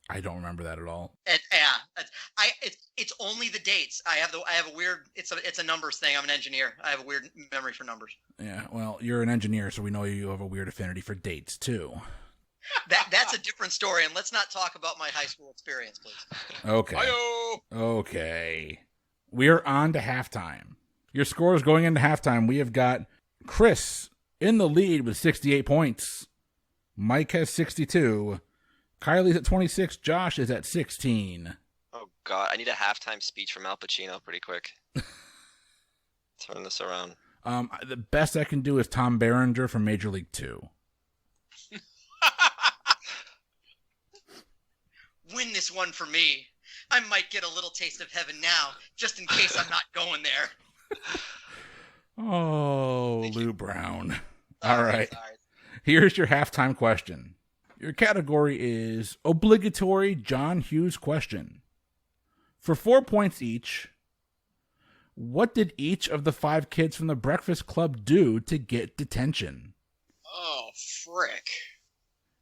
I don't remember that at all. It's only the dates. I have a weird. It's a numbers thing. I'm an engineer. I have a weird memory for numbers. Yeah, well, you're an engineer, so we know you have a weird affinity for dates too. That's a different story, and let's not talk about my high school experience, please. Okay. Hi-yo! Okay. We're on to halftime. Your scores going into halftime. We have got Chris in the lead with 68 points. Mike has 62. Kylie's at 26. Josh is at 16. Oh, God. I need a halftime speech from Al Pacino pretty quick. Turn this around. The best I can do is Tom Berenger from Major League 2. Win this one for me. I might get a little taste of heaven now, just in case I'm not going there. Oh, Lou Brown. All right. Sorry. Here's your halftime question. Your category is obligatory John Hughes question. For 4 points each, what did each of the 5 kids from the Breakfast Club do to get detention? Oh, frick.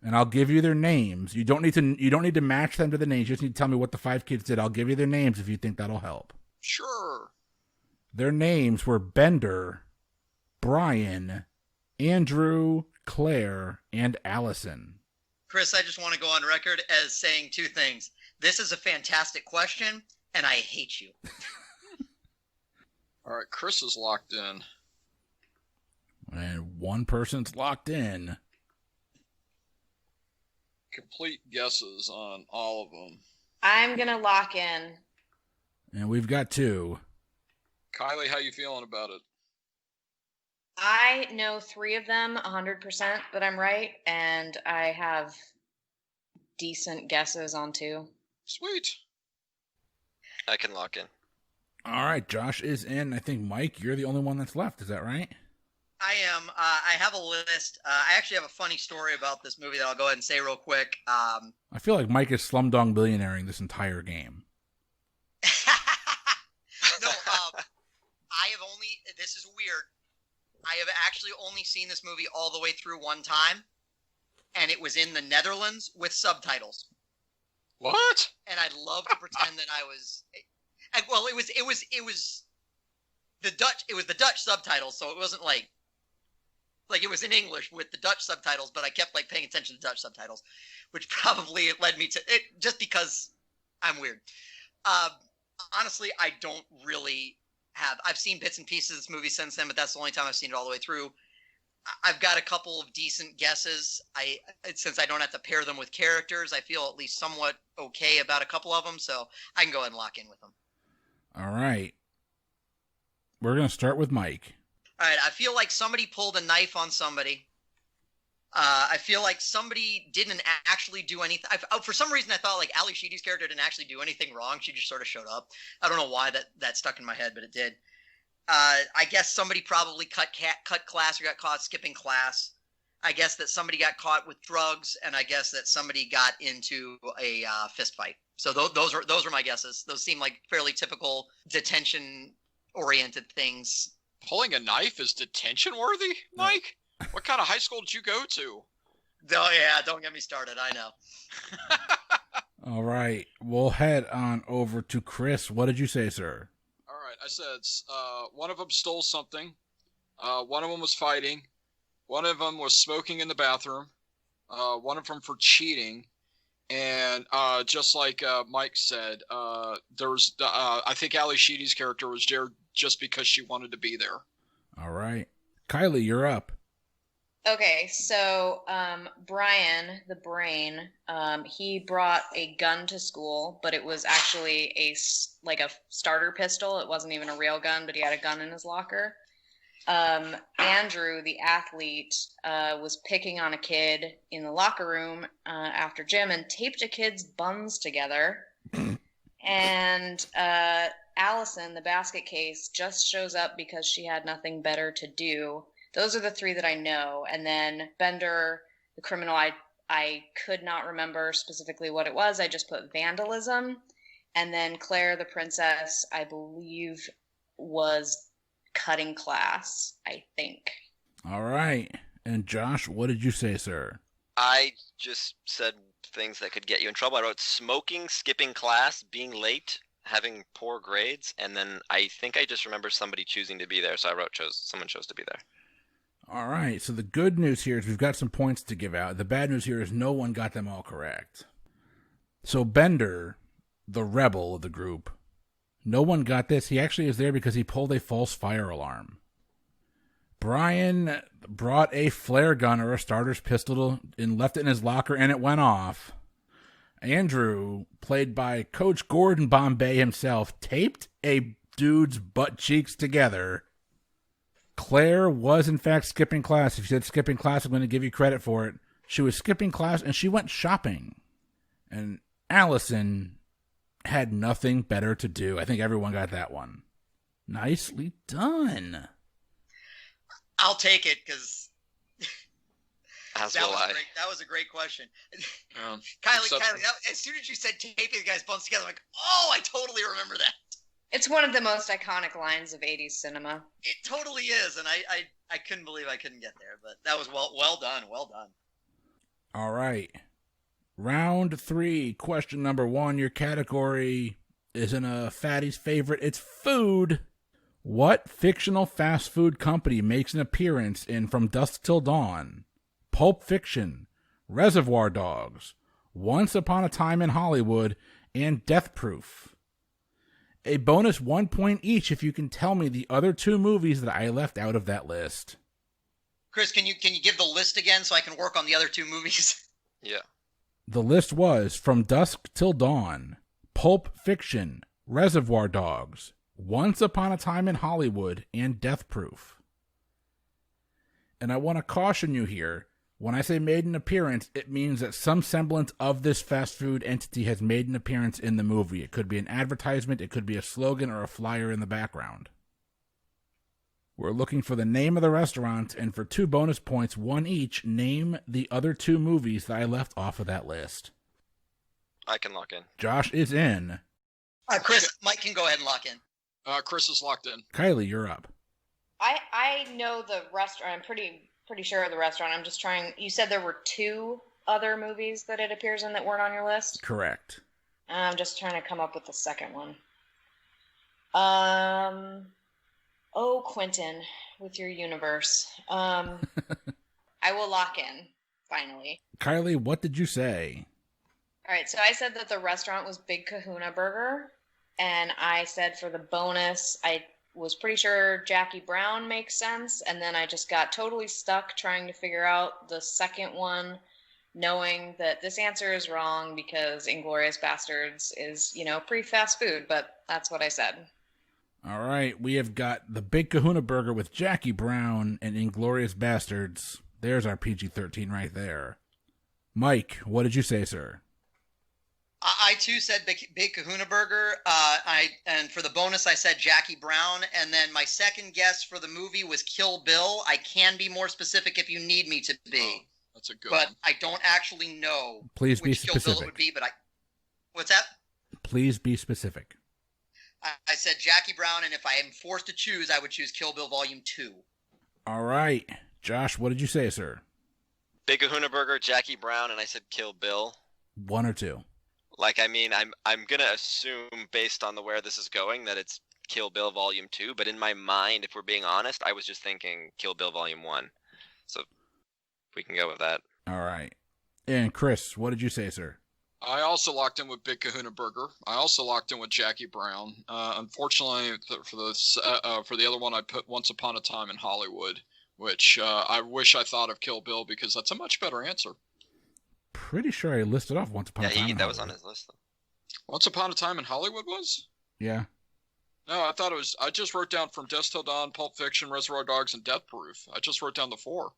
and I'll give you their names. You don't need to match them to the names. You just need to tell me what the 5 kids did. I'll give you their names if you think that'll help. Sure. Their names were Bender, Brian, Andrew, Claire, and Allison. Chris, I just want to go on record as saying 2 things. This is a fantastic question, and I hate you. All right, Chris is locked in. And one person's locked in. Complete guesses on all of them. I'm going to lock in. And we've got 2. Kylie, how you feeling about it? I know 3 of them 100% that I'm right, and I have decent guesses on 2. Sweet. I can lock in. All right, Josh is in. I think, Mike, you're the only one that's left. Is that right? I am. I have a list. I actually have a funny story about this movie that I'll go ahead and say real quick. I feel like Mike is Slumdog Millionairing this entire game. No, I have only, this is weird, I have actually only seen this movie all the way through one time, and it was in the Netherlands with subtitles. What? And I'd love to pretend that I was, well, it was the Dutch subtitles, so it wasn't like it was in English with the Dutch subtitles, but I kept like paying attention to the Dutch subtitles, which probably led me to it just because I'm weird. Honestly, I don't really have. I've seen bits and pieces of this movie since then, but that's the only time I've seen it all the way through. I've got a couple of decent guesses. Since I don't have to pair them with characters, I feel at least somewhat okay about a couple of them, so I can go ahead and lock in with them. All right. We're going to start with Mike. All right, I feel like somebody pulled a knife on somebody. I feel like somebody didn't actually do anything. For some reason, I thought like Ali Sheedy's character didn't actually do anything wrong. She just sort of showed up. I don't know why that stuck in my head, but it did. I guess somebody probably cut class or got caught skipping class. I guess that somebody got caught with drugs, and I guess that somebody got into a fist fight. So those are my guesses. Those seem like fairly typical detention-oriented things. Pulling a knife is detention-worthy, Mike? What kind of high school did you go to? Oh, yeah, don't get me started. I know. All right. We'll head on over to Chris. What did you say, sir? All right. I said one of them stole something. One of them was fighting. One of them was smoking in the bathroom. One of them for cheating. And just like Mike said, there's I think Ali Sheedy's character was there just because she wanted to be there. All right. Kylie, you're up. Okay, so Brian, the brain, he brought a gun to school, but it was actually a starter pistol. It wasn't even a real gun, but he had a gun in his locker. Andrew, the athlete, was picking on a kid in the locker room after gym and taped a kid's buns together. And Allison, the basket case, just shows up because she had nothing better to do. Those are the 3 that I know. And then Bender, the criminal, I could not remember specifically what it was. I just put vandalism. And then Claire, the princess, I believe was cutting class, I think. All right. And Josh, what did you say, sir? I just said things that could get you in trouble. I wrote smoking, skipping class, being late, having poor grades, and then I think I just remember somebody choosing to be there, so I wrote someone chose to be there. All right. So the good news here is we've got some points to give out. The bad news here is no one got them all correct. So Bender, the rebel of the group, no one got this. He actually is there because he pulled a false fire alarm. Brian brought a flare gun or a starter's pistol and left it in his locker, and it went off. Andrew, played by Coach Gordon Bombay himself, taped a dude's butt cheeks together. Claire was, in fact, skipping class. If you said skipping class, I'm going to give you credit for it. She was skipping class, and she went shopping. And Allison had nothing better to do. I think everyone got that one. Nicely done. I'll take it because that was a great question. Kylie, as soon as you said taping the guy's buns together, I'm like, oh, I totally remember that. It's one of the most iconic lines of 80s cinema. It totally is, and I couldn't believe I couldn't get there, but that was well done. Well done. All right. Round 3, question number 1. Your category isn't a fatty's favorite. It's food. What fictional fast food company makes an appearance in From Dusk Till Dawn, Pulp Fiction, Reservoir Dogs, Once Upon a Time in Hollywood, and Death Proof? A bonus 1 point each if you can tell me the other 2 movies that I left out of that list. Chris, can you give the list again so I can work on the other 2 movies? Yeah. The list was From Dusk Till Dawn, Pulp Fiction, Reservoir Dogs, Once Upon a Time in Hollywood, and Death Proof. And I want to caution you here. When I say made an appearance, it means that some semblance of this fast food entity has made an appearance in the movie. It could be an advertisement, it could be a slogan or a flyer in the background. We're looking for the name of the restaurant, and for 2 bonus points, 1 each, name the other 2 movies that I left off of that list. I can lock in. Josh is in. Chris, Mike can go ahead and lock in. Chris is locked in. Kylie, you're up. I know the restaurant. I'm pretty sure of the restaurant. I'm just trying. You said there were 2 other movies that it appears in that weren't on your list? Correct. I'm just trying to come up with the second one. Oh, Quentin, with your universe. I will lock in, finally. Kylie, what did you say? All right, so I said that the restaurant was Big Kahuna Burger, and I said for the bonus, I was pretty sure Jackie Brown makes sense, and then I just got totally stuck trying to figure out the second one, knowing that this answer is wrong because Inglourious Basterds is, pre-fast food, but that's what I said. All right, we have got the Big Kahuna Burger with Jackie Brown and Inglourious Basterds. There's our PG-13 right there. Mike, what did you say, sir? I too said Big Kahuna Burger. And for the bonus, I said Jackie Brown. And then my second guess for the movie was Kill Bill. I can be more specific if you need me to be. Oh, that's a good but one. I don't actually know Please which be specific. Kill Bill it would be. But what's that? Please be specific. I said Jackie Brown, and if I am forced to choose, I would choose Kill Bill Volume 2. All right. Josh, what did you say, sir? Big Kahuna Burger, Jackie Brown, and I said Kill Bill. 1 or 2? I'm gonna assume based on where this is going that it's Kill Bill Volume 2, but in my mind, if we're being honest, I was just thinking Kill Bill Volume 1. So we can go with that. All right. And Chris, what did you say, sir? I also locked in with Big Kahuna Burger. I also locked in with Jackie Brown. Unfortunately, for the other one, I put Once Upon a Time in Hollywood, which I wish I thought of Kill Bill because that's a much better answer. Pretty sure I listed off Once Upon a Time in that was Hollywood. on his list, though. Once Upon a Time in Hollywood was? Yeah. No, I thought it was. I just wrote down From Dusk Till Dawn, Pulp Fiction, Reservoir Dogs, and Death Proof. I just wrote down the 4.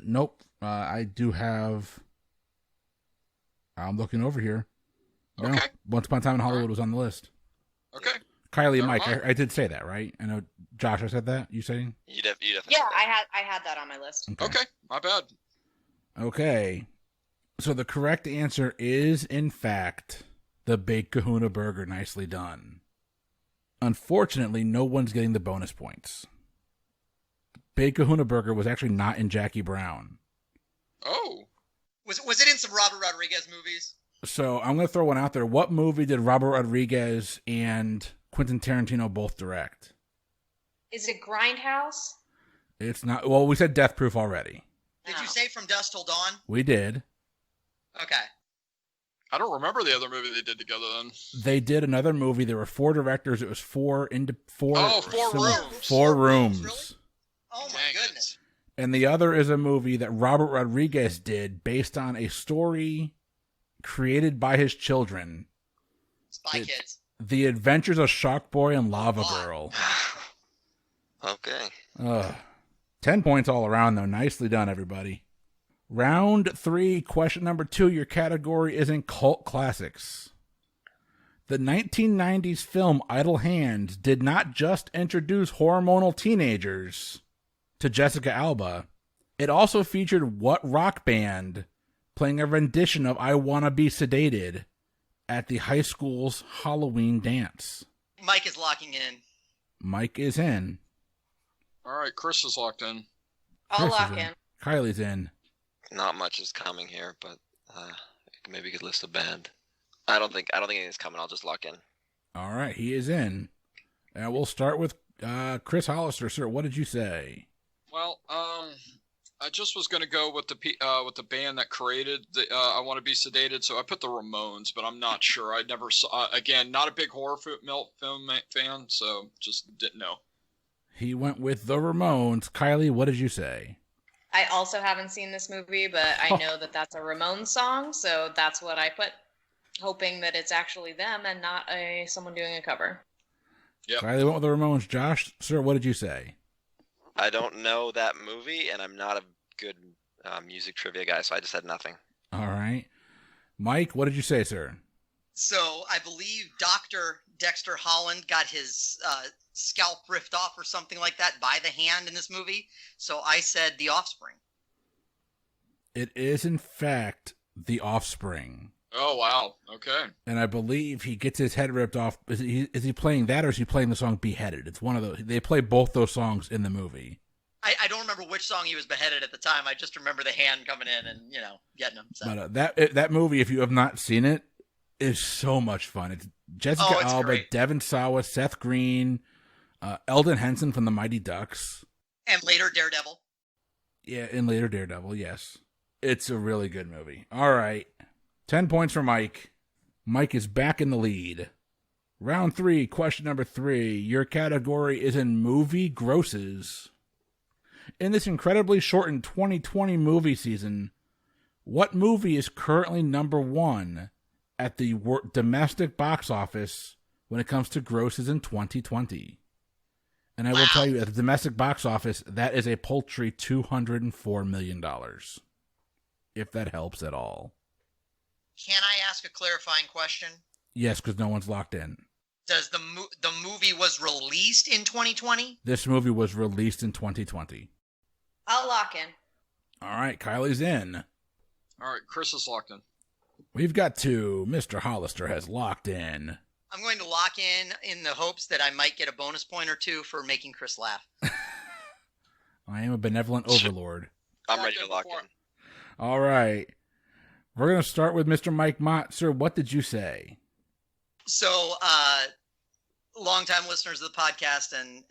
Nope. I do have. I'm looking over here. No, Okay. Once Upon a Time in Hollywood was on the list. Okay. Kylie and Never Mike, mind. I did say that, right? I know, Josh, I said that. You saying? You definitely Yeah, said that. I had that on my list. Okay. My bad. Okay. So the correct answer is, in fact, the Big Kahuna Burger. Nicely done. Unfortunately, no one's getting the bonus points. Big Kahuna Burger was actually not in Jackie Brown. Oh. Was it in some Robert Rodriguez movies? So I'm going to throw one out there. What movie did Robert Rodriguez and Quentin Tarantino both direct? Is it Grindhouse? It's not. Well, we said Death Proof already. Did you say From Dusk Till Dawn? We did. Okay. I don't remember the other movie they did together then. They did another movie. There were 4 directors. It was 4 Oh, 4 similar- rooms. 4 rooms. Really? Oh my Dang goodness. And the other is a movie that Robert Rodriguez did based on a story created by his children. Spy Kids. The Adventures of Shark Boy and Lava Girl. Okay. Ugh. 10 points all around, though. Nicely done, everybody. Round 3, question number 2. Your category is in cult classics. The 1990s film Idle Hands did not just introduce hormonal teenagers to Jessica Alba. It also featured what rock band playing a rendition of I Wanna Be Sedated at the high school's Halloween dance? Mike is locking in. Mike is in. All right, Chris is locked in. I'll Chris is lock in. Kylie's in. Not much is coming here, but maybe you could list a band. I don't think anything's coming. I'll just lock in. All right, he is in. And we'll start with Chris Hollister. Sir, what did you say? Well, I just was going to go with the band that created the I Want to Be Sedated, so I put the Ramones, but I'm not sure. I never saw. Again, not a big horror film fan, so just didn't know. He went with the Ramones. Kylie, what did you say? I also haven't seen this movie, but I know that that's a Ramones song, so that's what I put, hoping that it's actually them and not someone doing a cover. Yep. Kylie went with the Ramones. Josh, sir, what did you say? I don't know that movie, and I'm not a good music trivia guy, so I just had nothing. All right. Mike, what did you say, sir? So I believe Dr. Dexter Holland got his scalp ripped off or something like that by the hand in this movie. So I said The Offspring. It is, in fact, The Offspring. Oh, wow. Okay. And I believe he gets his head ripped off. Is he playing that, or is he playing the song Beheaded? It's one of those. They play both those songs in the movie. I don't remember which song he was beheaded at the time. I just remember the hand coming in and, getting him. So. But that movie, if you have not seen it, is so much fun. It's Jessica Alba, great. Devon Sawa, Seth Green, Eldon Henson from the Mighty Ducks. And later Daredevil. Yeah, and later Daredevil, yes. It's a really good movie. All right. 10 points for Mike. Mike is back in the lead. Round 3, question number 3. Your category is in movie grosses. In this incredibly shortened 2020 movie season, what movie is currently number 1 at the domestic box office when it comes to grosses in 2020? And I will tell you, at the domestic box office, that is a paltry $204 million. If that helps at all. Can I ask a clarifying question? Yes, because no one's locked in. Does the movie was released in 2020? This movie was released in 2020. I'll lock in. All right, Kylie's in. All right, Chris is locked in. We've got 2. Mr. Hollister has locked in. I'm going to lock in the hopes that I might get a bonus point or 2 for making Chris laugh. I am a benevolent overlord. I'm ready to lock in. All right. We're going to start with Mr. Mike Mott. Sir, what did you say? So, longtime listeners of the podcast and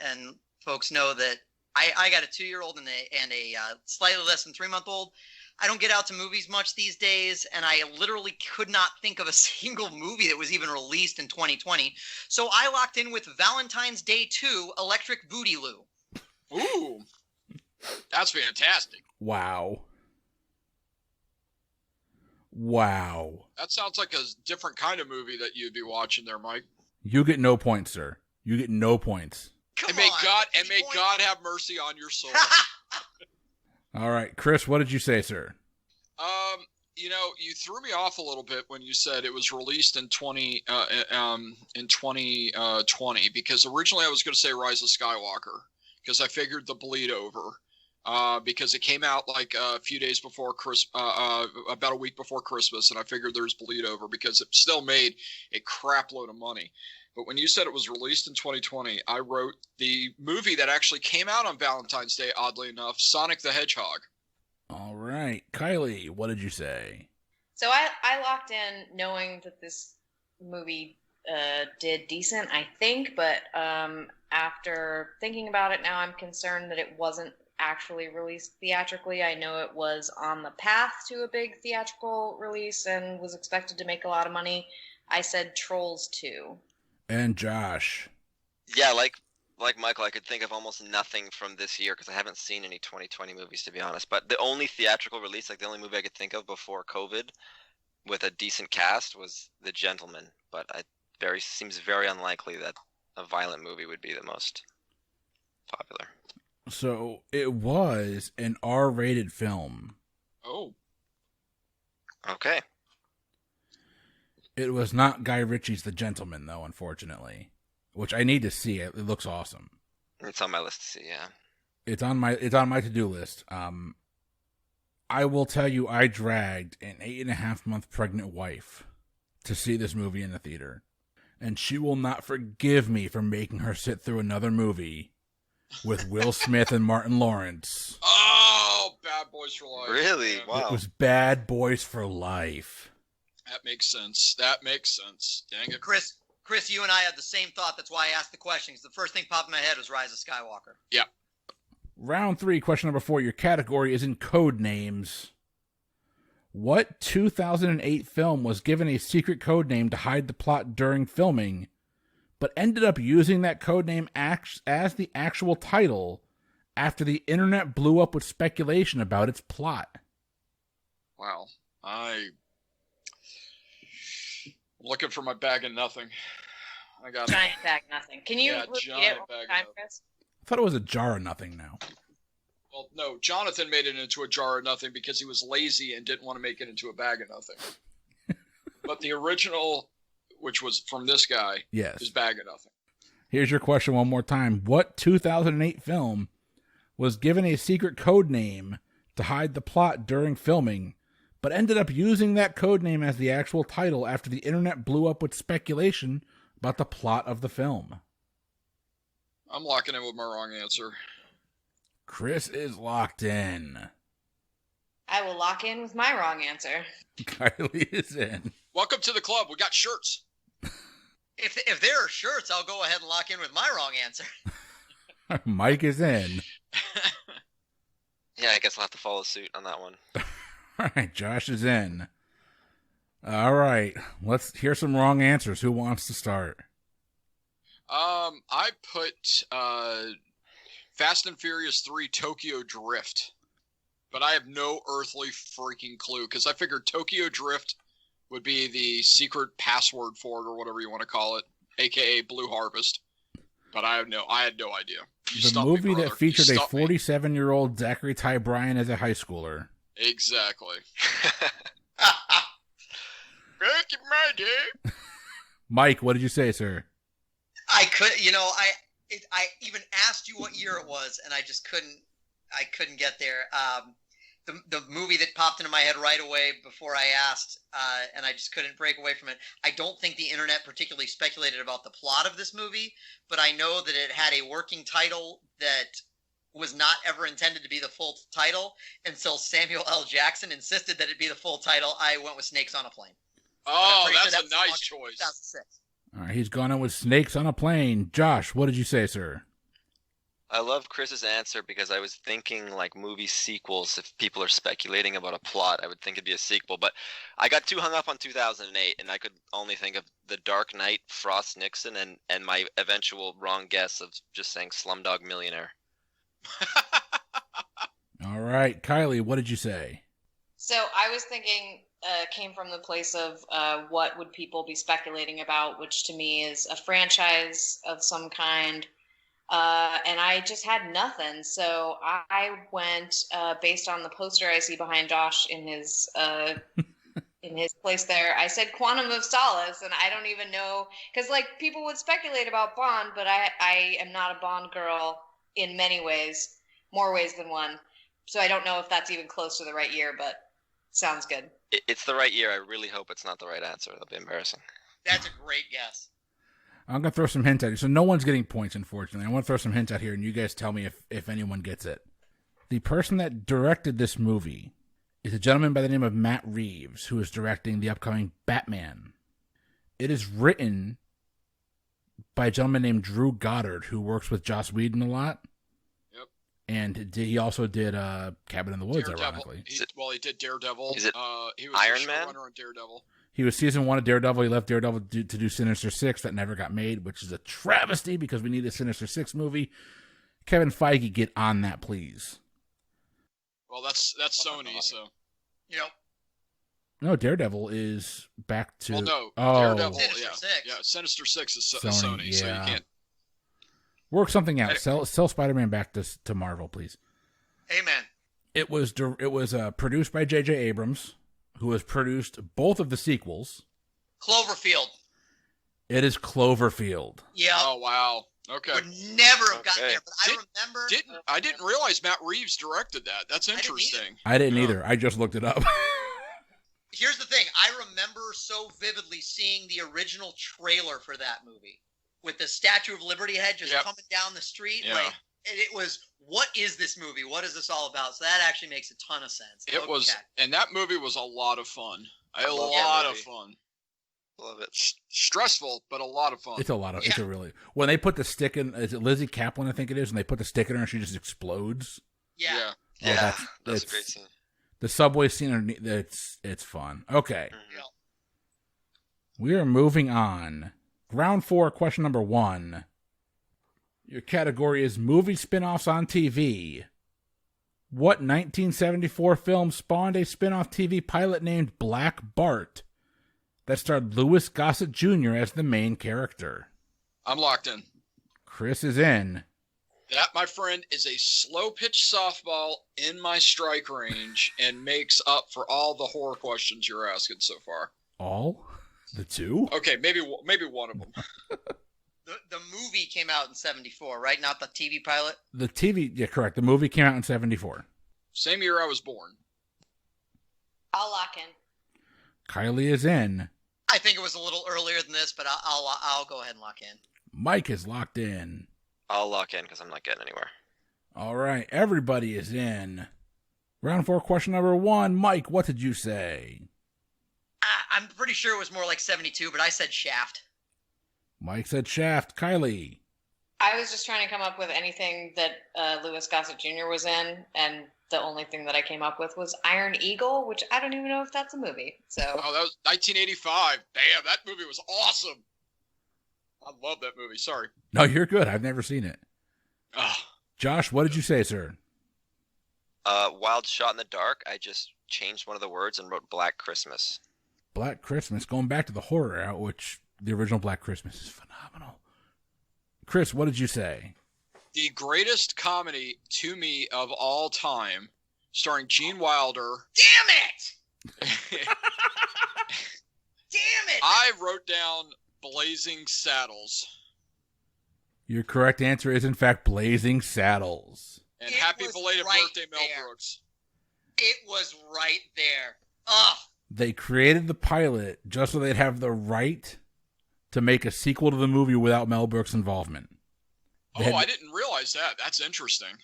folks know that I got a 2-year-old and a slightly less than 3-month-old. I don't get out to movies much these days, and I literally could not think of a single movie that was even released in 2020. So I locked in with Valentine's Day 2, Electric Booty-Loo. Ooh, that's fantastic. Wow. That sounds like a different kind of movie that you'd be watching there, Mike. You get no points, sir. You get no points. Come and may on, God have mercy on your soul. All right, Chris, what did you say, sir? You threw me off a little bit when you said it was released in 2020 because originally I was going to say Rise of Skywalker because I figured the bleed over because it came out like a few days before about a week before Christmas, and I figured there's bleed over because it still made a crap load of money. But when you said it was released in 2020, I wrote the movie that actually came out on Valentine's Day, oddly enough, Sonic the Hedgehog. All right. Kylie, what did you say? So I locked in knowing that this movie did decent, I think, but after thinking about it now, I'm concerned that it wasn't actually released theatrically. I know it was on the path to a big theatrical release and was expected to make a lot of money. I said Trolls 2. And Josh. Yeah, like Michael, I could think of almost nothing from this year because I haven't seen any 2020 movies, to be honest. But the only theatrical release, like the only movie I could think of before COVID with a decent cast was The Gentleman. But it seems very unlikely that a violent movie would be the most popular. So it was an R-rated film. Oh. Okay. It was not Guy Ritchie's The Gentleman, though, unfortunately. Which I need to see. It looks awesome. It's on my list to see, yeah. It's on my to-do list. I will tell you, I dragged an 8.5-month pregnant wife to see this movie in the theater. And she will not forgive me for making her sit through another movie with Will Smith and Martin Lawrence. Oh, Bad Boys for Life. Really? Yeah. Wow. It was Bad Boys for Life. That makes sense. Dang it. Chris, you and I had the same thought. That's why I asked the question. 'Cause the first thing popped in my head was Rise of Skywalker. Yeah. Round 3, question number 4. Your category is in code names. What 2008 film was given a secret code name to hide the plot during filming, but ended up using that code name as the actual title after the internet blew up with speculation about its plot? Wow. I'm looking for my bag of nothing. I got Giant bag nothing. Can you Yeah, repeat giant it one bag more of time, nothing. Chris? I thought it was a jar of nothing now. Well, no, Jonathan made it into a jar of nothing because he was lazy and didn't want to make it into a bag of nothing. But the original, which was from this guy, Yes. is bag of nothing. Here's your question one more time. What 2008 film was given a secret code name to hide the plot during filming, but ended up using that code name as the actual title after the internet blew up with speculation about the plot of the film? I'm locking in with my wrong answer. Chris is locked in. I will lock in with my wrong answer. Kylie is in. Welcome to the club. We got shirts. If there are shirts, I'll go ahead and lock in with my wrong answer. Mike is in. Yeah, I guess I'll have to follow suit on that one. All right, Josh is in. All right, let's hear some wrong answers. Who wants to start? I put Fast and Furious 3 Tokyo Drift. But I have no earthly freaking clue, because I figured Tokyo Drift would be the secret password for it, or whatever you want to call it, aka Blue Harvest. But I had no idea. You The stumped me, movie brother. that featured You a stumped me. 47-year-old Zachary Ty Bryan as a high schooler. Exactly. Back in my day. Mike, what did you say, sir? I could, I even asked you what year it was, and I just couldn't get there. The movie that popped into my head right away before I asked, and I just couldn't break away from it. I don't think the internet particularly speculated about the plot of this movie, but I know that it had a working title that was not ever intended to be the full title, and so Samuel L. Jackson insisted that it be the full title. I went with Snakes on a Plane. Oh, But I'm pretty that's sure a that was nice launched in choice. 2006. All right, he's gone on with Snakes on a Plane. Josh, what did you say, sir? I love Chris's answer because I was thinking like movie sequels. If people are speculating about a plot, I would think it'd be a sequel. But I got too hung up on 2008, and I could only think of The Dark Knight, Frost Nixon, and my eventual wrong guess of just saying Slumdog Millionaire. All right, Kylie, what did you say? So I was thinking, came from the place of what would people be speculating about, which to me is a franchise of some kind. And I just had nothing. So I went based on the poster I see behind Josh in his place there. I said Quantum of Solace, and I don't even know, because like people would speculate about Bond, but I am not a Bond girl in many ways, more ways than one. So I don't know if that's even close to the right year, but sounds good. It's the right year. I really hope it's not the right answer. That'll be embarrassing. That's a great guess. I'm going to throw some hints at you. So no one's getting points, unfortunately. I want to throw some hints out here, and you guys tell me if anyone gets it. The person that directed this movie is a gentleman by the name of Matt Reeves, who is directing the upcoming Batman. It is written by a gentleman named Drew Goddard, who works with Joss Whedon a lot. Yep. And he also did Cabin in the Woods, Daredevil. ironically. He did Daredevil. Is it he was Iron the Man? showrunner on Daredevil. He was season 1 of Daredevil. He left Daredevil to do Sinister Six. That never got made, which is a travesty because we need a Sinister Six movie. Kevin Feige, get on that, please. Well, that's Sony, so. Yep. No, Daredevil is back to... Well, no. Oh. Daredevil, Sinister yeah. Six. Yeah, Sinister Six is Sony, Sony, so you yeah. can't. Work something out. Sell Spider-Man back to Marvel, please. Amen. It was produced by J.J. Abrams, who has produced both of the sequels. Cloverfield. It is Cloverfield. Yeah. Oh, wow. Okay. Would never have gotten Okay. there, but I remember. I didn't realize Matt Reeves directed that. That's didn't either. interesting. I didn't Yeah. either. I just looked it up. Here's the thing. I remember so vividly seeing the original trailer for that movie with the Statue of Liberty head just Yep. coming down the street. Yeah. Like, it was, what is this movie? What is this all about? So that actually makes a ton of sense. It was, and that movie was a lot of fun. A lot of fun. Love it. Stressful, but a lot of fun. It's a lot of. It's a really when they put the stick in. Is it Lizzie Kaplan? I think it is. And they put the stick in her, and she just explodes. Yeah. That's a great scene. The subway scene underneath. It's fun. Okay. Mm-hmm. We are moving on. Round 4, question number 1. Your category is movie spin-offs on TV. What 1974 film spawned a spin-off TV pilot named Black Bart that starred Louis Gossett Jr. as the main character? I'm locked in. Chris is in. That, my friend, is a slow-pitch softball in my strike range and makes up for all the horror questions you're asking so far. All? The 2? Okay, maybe one of them. The movie came out in 74, right? Not the TV pilot? The TV, yeah, correct. The movie came out in 74. Same year I was born. I'll lock in. Kylie is in. I think it was a little earlier than this, but I'll go ahead and lock in. Mike is locked in. I'll lock in because I'm not getting anywhere. All right, everybody is in. Round 4, question number 1. Mike, what did you say? I'm pretty sure it was more like 72, but I said Shaft. Mike said Shaft. Kylie. I was just trying to come up with anything that Louis Gossett Jr. was in, and the only thing that I came up with was Iron Eagle, which I don't even know if that's a movie. So. Oh, that was 1985. Damn, that movie was awesome. I love that movie. Sorry. No, you're good. I've never seen it. Oh. Josh, what did you say, sir? Wild Shot in the Dark. I just changed one of the words and wrote Black Christmas. Black Christmas. Going back to the horror out, which the original Black Christmas is phenomenal. Chris, what did you say? The greatest comedy to me of all time, starring Gene Wilder. Damn it! Damn it! I wrote down Blazing Saddles. Your correct answer is, in fact, Blazing Saddles. And happy belated birthday, Mel Brooks. It was right there. Ugh. They created the pilot just so they'd have the right to make a sequel to the movie without Mel Brooks' involvement. I didn't realize that. That's interesting.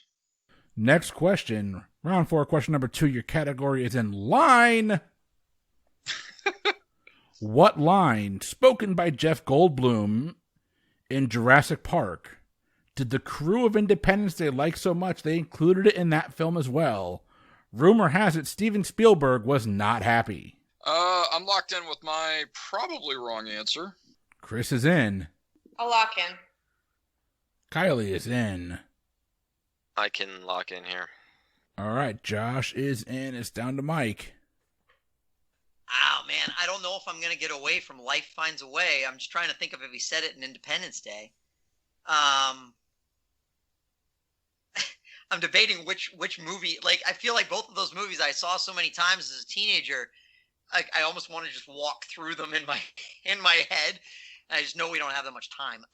Next question. Round 4, question number 2. Your category is in line. What line, spoken by Jeff Goldblum in Jurassic Park, did the crew of Independence Day like so much they included it in that film as well? Rumor has it Steven Spielberg was not happy. I'm locked in with my probably wrong answer. Chris is in. I'll lock in. Kylie is in. I can lock in here. All right, Josh is in. It's down to Mike. Oh, man, I don't know if I'm going to get away from Life Finds a Way. I'm just trying to think of if he said it in Independence Day. I'm debating which movie. Like, I feel like both of those movies I saw so many times as a teenager, I almost want to just walk through them in my head. I just know we don't have that much time.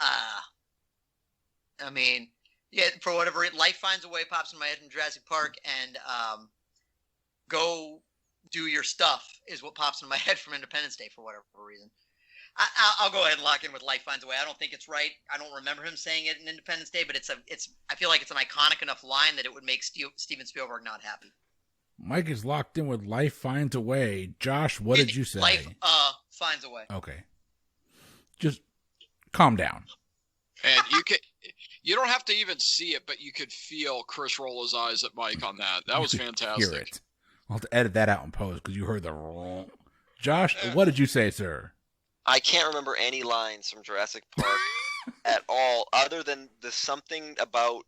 I mean, yeah, for whatever reason, Life Finds a Way pops in my head from Jurassic Park, and Go Do Your Stuff is what pops in my head from Independence Day for whatever reason. I'll go ahead and lock in with Life Finds a Way. I don't think it's right. I don't remember him saying it in Independence Day, but I feel like it's an iconic enough line that it would make Steven Spielberg not happy. Mike is locked in with Life Finds a Way. Josh, what did you say? Life Finds a Way. Okay. Just calm down. And you don't have to even see it, but you could feel Chris roll his eyes at Mike on that. That was fantastic. Hear it. I'll have to edit that out in post because you heard the wrong. Josh, what did you say, sir? I can't remember any lines from Jurassic Park at all, other than the something about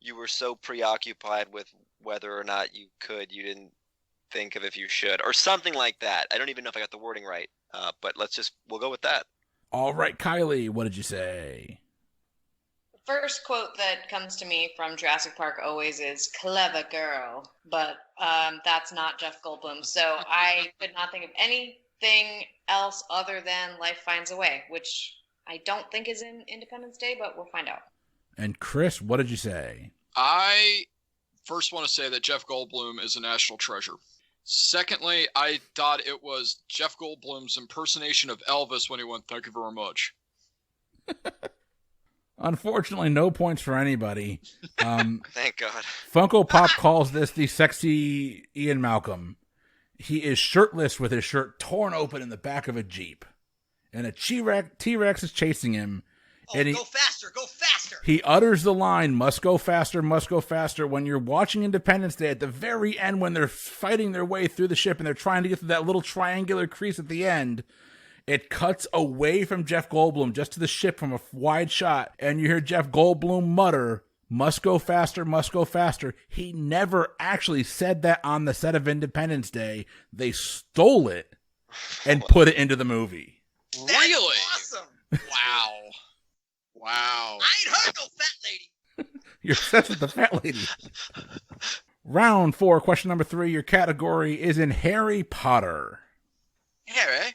you were so preoccupied with whether or not you didn't think of if you should, or something like that. I don't even know if I got the wording right, but we'll go with that. All right, Kylie, what did you say? First quote that comes to me from Jurassic Park always is "clever girl," but that's not Jeff Goldblum, so I could not think of anything else other than Life Finds a Way, which I don't think is in Independence Day, but we'll find out. And Chris, what did you say? I first want to say that Jeff Goldblum is a national treasure. Secondly, I thought it was Jeff Goldblum's impersonation of Elvis when he went, "Thank you very much." Unfortunately, no points for anybody. Thank God. Funko Pop calls this the sexy Ian Malcolm. He is shirtless with his shirt torn open in the back of a Jeep. And a T-Rex is chasing him. Oh, and go faster, go faster! He utters the line, must go faster, when you're watching Independence Day at the very end when they're fighting their way through the ship and they're trying to get to that little triangular crease at the end. It cuts away from Jeff Goldblum just to the ship from a wide shot, and you hear Jeff Goldblum mutter, must go faster, must go faster. He never actually said that on the set of Independence Day. They stole it and put it into the movie. Really? That's awesome! Wow. Wow. I ain't heard no fat lady! You're obsessed with the fat lady. Round 4, question number 3. Your category is in Harry Potter. Harry?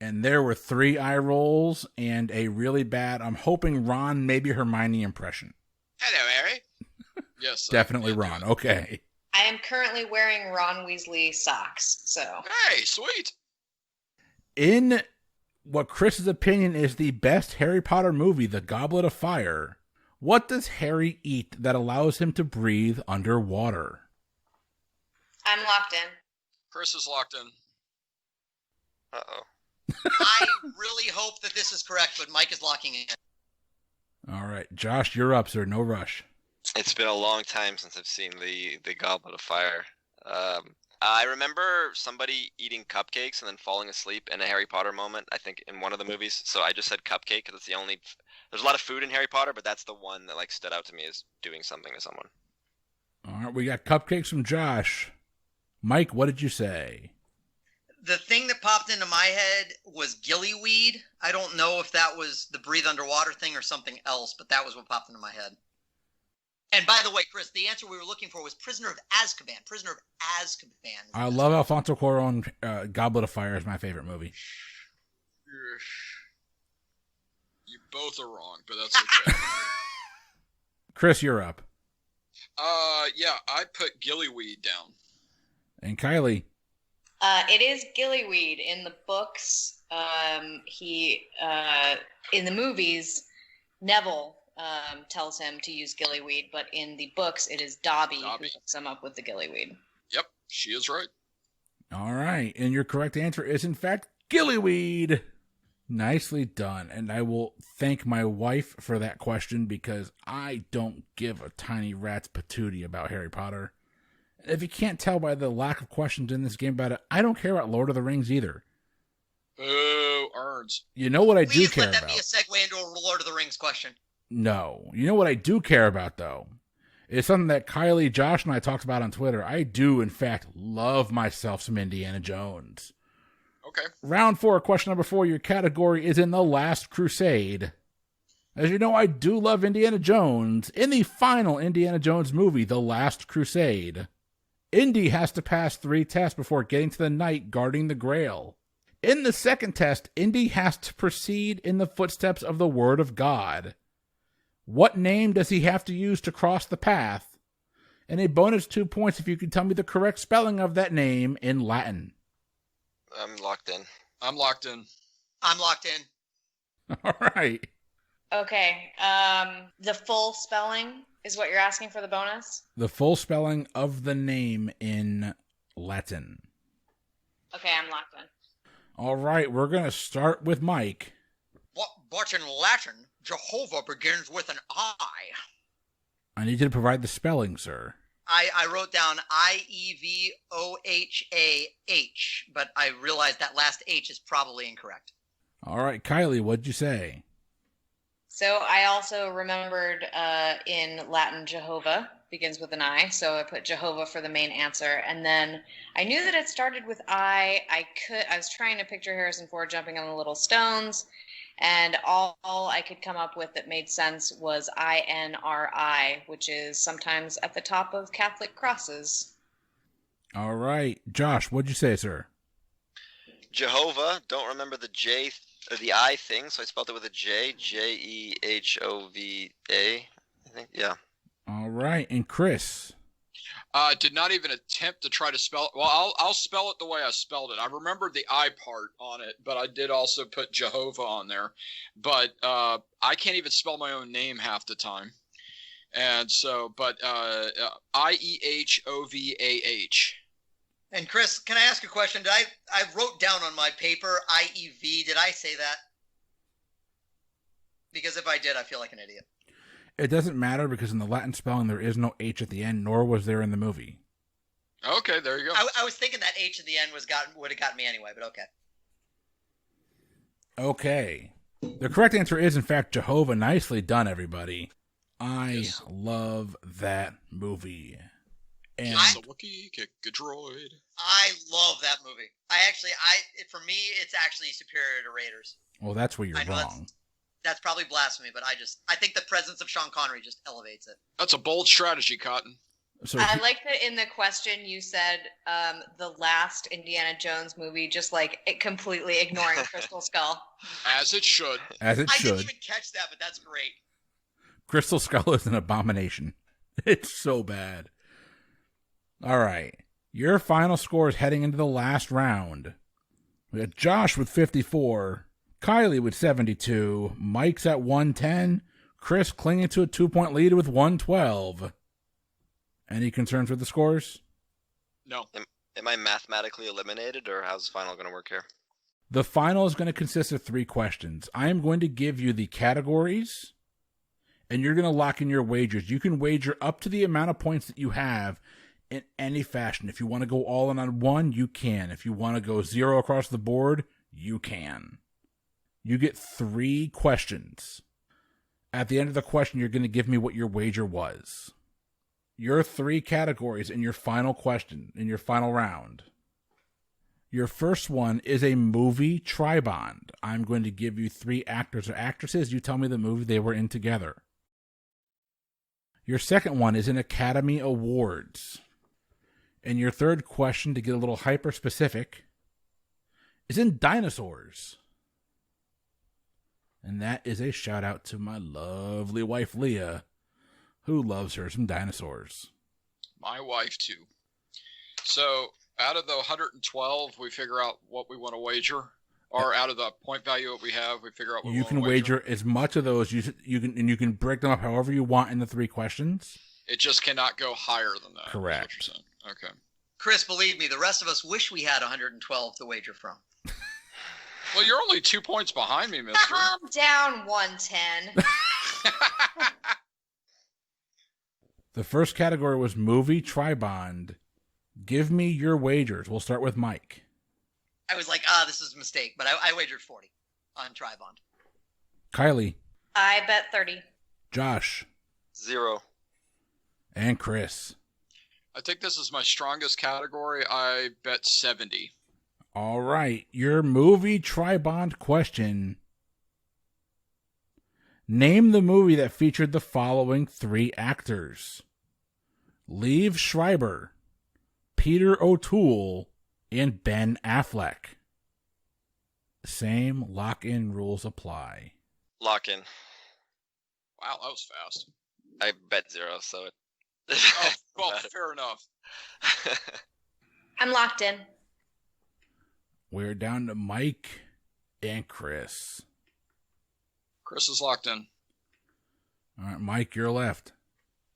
And there were 3 eye rolls and a really bad, I'm hoping Ron, maybe Hermione impression. Hello, Harry. Yes. Definitely Ron. Okay. I am currently wearing Ron Weasley socks, so. Hey, sweet. In what Chris's opinion is the best Harry Potter movie, The Goblet of Fire, what does Harry eat that allows him to breathe underwater? I'm locked in. Chris is locked in. Uh-oh. I really hope that this is correct, but Mike is locking in. All right. Josh, you're up, sir. No rush. It's been a long time since I've seen the Goblet of Fire. I remember somebody eating cupcakes and then falling asleep in a Harry Potter moment, I think in one of the movies. So I just said cupcake because it's the only... There's a lot of food in Harry Potter, but that's the one that like stood out to me as doing something to someone. All right. We got cupcakes from Josh. Mike, what did you say? The thing that popped into my head was gillyweed. I don't know if that was the breathe underwater thing or something else, but that was what popped into my head. And by the way, Chris, the answer we were looking for was Prisoner of Azkaban. Prisoner of Azkaban. I love Alfonso Cuarón. Goblet of Fire is my favorite movie. You both are wrong, but that's okay. Chris, you're up. Yeah, I put gillyweed down. And Kylie. It is gillyweed in the books. In the movies, Neville tells him to use gillyweed, but in the books, it is Dobby who hooks him up with the gillyweed. Yep, she is right. All right, and your correct answer is, in fact, gillyweed. Nicely done, and I will thank my wife for that question because I don't give a tiny rat's patootie about Harry Potter. If you can't tell by the lack of questions in this game about it, I don't care about Lord of the Rings either. Oh, Earns. You know what I do care let that about? be a segue into a Lord of the Rings question. No. You know what I do care about, though? It's something that Kylie, Josh, and I talked about on Twitter. I do, in fact, love myself some Indiana Jones. Okay. Round 4, question number 4. Your category is in The Last Crusade. As you know, I do love Indiana Jones. In the final Indiana Jones movie, The Last Crusade, Indy has to pass 3 tests before getting to the knight guarding the Grail. In the second test, Indy has to proceed in the footsteps of the Word of God. What name does he have to use to cross the path? And a bonus 2 points if you can tell me the correct spelling of that name in Latin. I'm locked in. I'm locked in. I'm locked in. All right. Okay. The full spelling is what you're asking for the bonus? The full spelling of the name in Latin. Okay, I'm locked in. All right, we're going to start with Mike. But in Latin, Jehovah begins with an I. I need you to provide the spelling, sir. I wrote down I-E-V-O-H-A-H, but I realized that last H is probably incorrect. All right, Kylie, what'd you say? So I also remembered in Latin, Jehovah begins with an I, so I put Jehovah for the main answer. And then I knew that it started with I. I was trying to picture Harrison Ford jumping on the little stones, and all I could come up with that made sense was INRI, which is sometimes at the top of Catholic crosses. All right. Josh, what'd you say, sir? Jehovah. Don't remember the J or the I thing, so I spelled it with a J. Jehova, I think. Yeah. All right. And Chris? Did not even attempt to try to spell it. Well, I'll spell it the way I spelled it. I remember the I part on it, but I did also put Jehovah on there. But I can't even spell my own name half the time. And so, but IEHOVAH. And Chris, can I ask a question? I wrote down on my paper IEV. Did I say that? Because if I did, I feel like an idiot. It doesn't matter because in the Latin spelling there is no H at the end, nor was there in the movie. Okay, there you go. I was thinking that H at the end would have gotten me anyway, but okay. Okay. The correct answer is, in fact, Jehovah. Nicely done, everybody. I love that movie. And Kiss a Wookiee, kick a droid. I love that movie. For me, it's actually superior to Raiders. Well, that's where you're wrong. That's probably blasphemy, but I think the presence of Sean Connery just elevates it. That's a bold strategy, Cotton. So I like that in the question you said the last Indiana Jones movie, just like it completely ignoring Crystal Skull. As it should. As it should. I didn't even catch that, but that's great. Crystal Skull is an abomination. It's so bad. All right. Your final score is heading into the last round. We got Josh with 54, Kylie with 72, Mike's at 110, Chris clinging to a 2-point lead with 112. Any concerns with the scores? No. Am I mathematically eliminated, or how's the final going to work here? The final is going to consist of 3 questions. I am going to give you the categories, and you're going to lock in your wagers. You can wager up to the amount of points that you have in any fashion. If you want to go all in on one, you can. If you want to go 0 across the board, you can. You get 3 questions. At the end of the question, you're going to give me what your wager was. Your 3 categories in your final question, in your final round. Your first one is a movie tribond. I'm going to give you 3 actors or actresses. You tell me the movie they were in together. Your second one is an Academy Awards. And your third question, to get a little hyper-specific, is in dinosaurs. And that is a shout-out to my lovely wife, Leah, who loves her some dinosaurs. My wife, too. So, out of the 112, we figure out what we want to wager. Or out of the point value that we have, we figure out what we want to wager. You can wager as much of those, you can break them up however you want in the 3 questions. It just cannot go higher than that. Correct. Is what you're saying. Okay. Chris, believe me, the rest of us wish we had 112 to wager from. Well, you're only 2 points behind me, mister. Calm down, 110. The first category was movie tribond. Give me your wagers. We'll start with Mike. I was like, this is a mistake, but I wagered 40 on tribond. Kylie. I bet 30. Josh. 0. And Chris. I think this is my strongest category. I bet 70. All right. Your movie tribond question. Name the movie that featured the following 3 actors: Liev Schreiber, Peter O'Toole, and Ben Affleck. Same lock-in rules apply. Lock in. Wow, that was fast. I bet 0, so it... Oh, well, fair enough. I'm locked in. We're down to Mike and Chris. Chris is locked in. All right, Mike, you're left.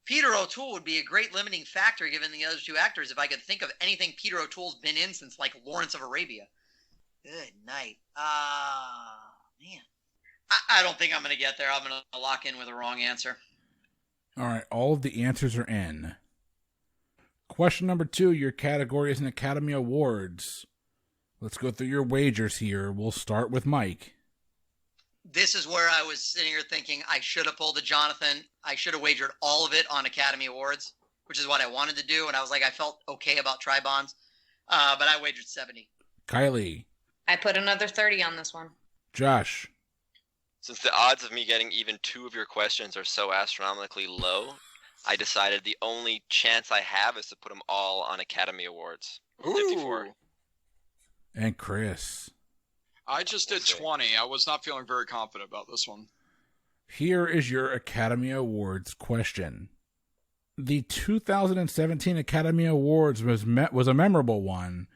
Peter O'Toole would be a great limiting factor given the other 2 actors if I could think of anything Peter O'Toole's been in since, like, Lawrence of Arabia. Good night. Man. I don't think I'm going to get there. I'm going to lock in with a wrong answer. All right, all of the answers are in. Question number 2, your category is an Academy Awards. Let's go through your wagers here. We'll start with Mike. This is where I was sitting here thinking I should have pulled a Jonathan. I should have wagered all of it on Academy Awards, which is what I wanted to do. And I was like, I felt okay about tribonds, but I wagered 70. Kylie. I put another 30 on this one. Josh. Since the odds of me getting even 2 of your questions are so astronomically low, I decided the only chance I have is to put them all on Academy Awards. Ooh. 54. And Chris. I just did 20. I was not feeling very confident about this one. Here is your Academy Awards question. The 2017 Academy Awards was a memorable one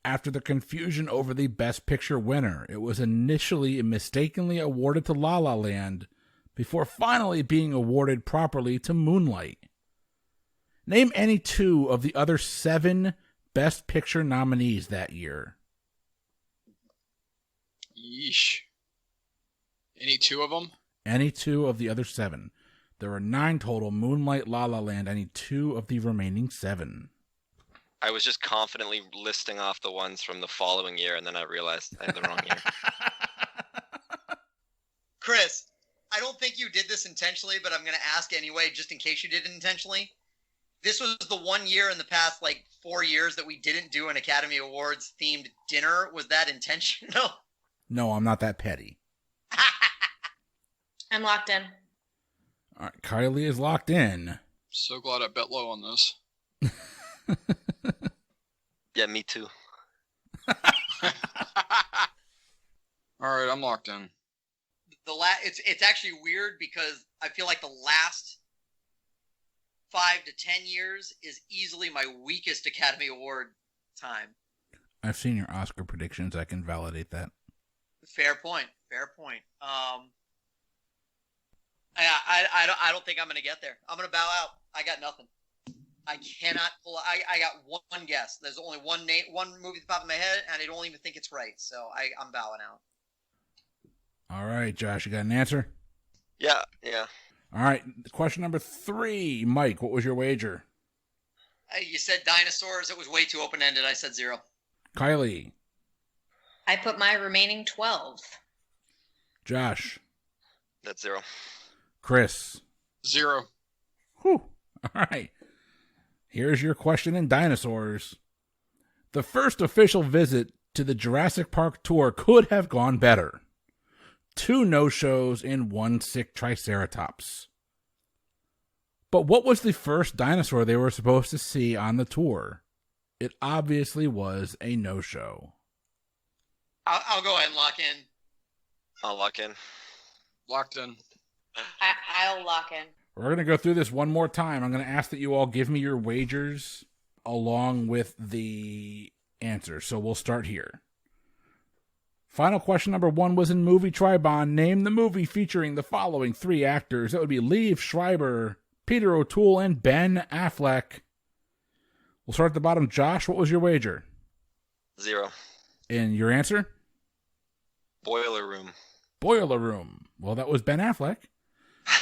after the confusion over the Best Picture winner. It was initially mistakenly awarded to La La Land before finally being awarded properly to Moonlight. Name any 2 of the other 7 Best Picture nominees that year. Yeesh. Any 2 of them? Any 2 of the other 7. There were 9 total. Moonlight, La La Land, any 2 of the remaining 7. I was just confidently listing off the ones from the following year, and then I realized I had the wrong year. Chris, I don't think you did this intentionally, but I'm going to ask anyway, just in case you did it intentionally. This was the one year in the past, 4 years that we didn't do an Academy Awards themed dinner. Was that intentional? No, I'm not that petty. I'm locked in. All right, Kylie is locked in. So glad I bet low on this. Yeah, me too. All right, I'm locked in. It's actually weird because I feel like the last 5 to 10 years is easily my weakest Academy Award time. I've seen your Oscar predictions. I can validate that. Fair point. I don't think I'm going to get there. I'm going to bow out. I got nothing. I cannot pull. I got one guess. There's only one movie at the top of my head, and I don't even think it's right. So I'm bowing out. All right, Josh, you got an answer? Yeah. All right, question number 3. Mike, what was your wager? You said dinosaurs. It was way too open-ended. I said 0. Kylie. I put my remaining 12. Josh. That's 0. Chris. 0. Whew. All right. Here's your question in dinosaurs. The first official visit to the Jurassic Park tour could have gone better. 2 no-shows and 1 sick Triceratops. But what was the first dinosaur they were supposed to see on the tour? It obviously was a no-show. I'll go ahead and lock in. I'll lock in. Locked in. I'll lock in. We're going to go through this one more time. I'm going to ask that you all give me your wagers along with the answer. So we'll start here. Final question number 1 was in Movie Trivia. Name the movie featuring the following 3 actors. That would be Liev Schreiber, Peter O'Toole, and Ben Affleck. We'll start at the bottom. Josh, what was your wager? 0. And your answer? Boiler Room. Boiler Room. Well, that was Ben Affleck.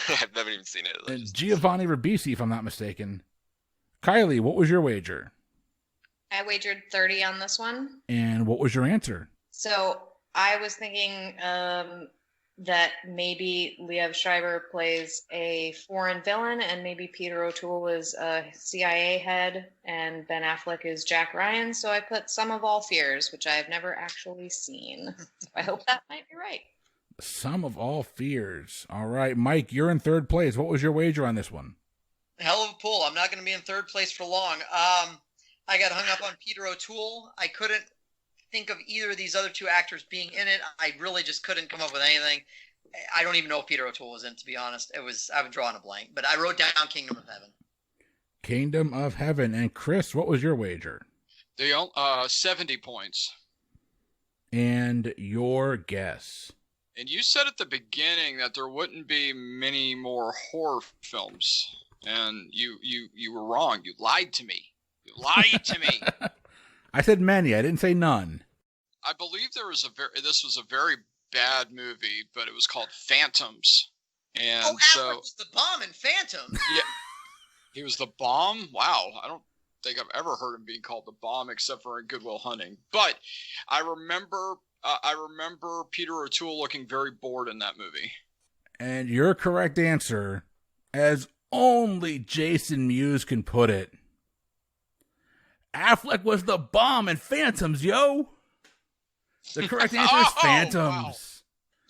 I've never even seen it. And Giovanni Ribisi, if I'm not mistaken. Kylie, what was your wager? I wagered 30 on this one. And what was your answer? So I was thinking that maybe Liev Schreiber plays a foreign villain, and maybe Peter O'Toole is a CIA head, and Ben Affleck is Jack Ryan. So I put Sum of All Fears, which I have never actually seen. So I hope that might be right. Sum of All Fears. All right, Mike, you're in 3rd place. What was your wager on this one? Hell of a pull. I'm not going to be in 3rd place for long. I got hung up on Peter O'Toole. I couldn't think of either of these other 2 actors being in it. I really just couldn't come up with anything. I don't even know if Peter O'Toole was in it, to be honest. I was drawing a blank, but I wrote down Kingdom of Heaven. Kingdom of Heaven. And Chris, what was your wager? 70 points. And your guess? And you said at the beginning that there wouldn't be many more horror films, and you were wrong. You lied to me. You lied to me. I said many. I didn't say none. I believe this was a very bad movie, but it was called Phantoms. And Affleck was the bomb in Phantoms. Yeah, he was the bomb. Wow, I don't think I've ever heard him being called the bomb except for in Good Will Hunting. But I remember Peter O'Toole looking very bored in that movie. And your correct answer, as only Jason Mewes can put it, Affleck was the bomb in Phantoms, yo! The correct answer is Phantoms.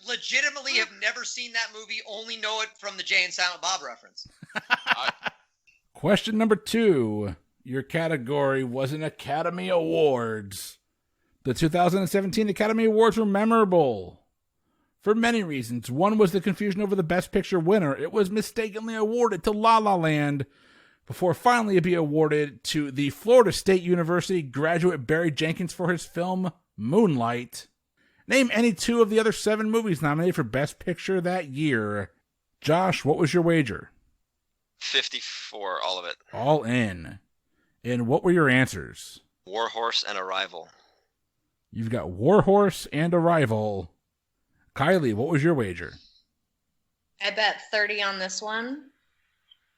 Wow. Legitimately have never seen that movie, only know it from the Jay and Silent Bob reference. Question number 2. Your category was an Academy Awards. The 2017 Academy Awards were memorable for many reasons. One was the confusion over the Best Picture winner. It was mistakenly awarded to La La Land before finally be awarded to the Florida State University graduate Barry Jenkins for his film Moonlight. Name any 2 of the other 7 movies nominated for Best Picture that year. Josh, what was your wager? 54, all of it. All in. And what were your answers? Warhorse and Arrival. You've got Warhorse and Arrival. Kylie, what was your wager? I bet 30 on this one.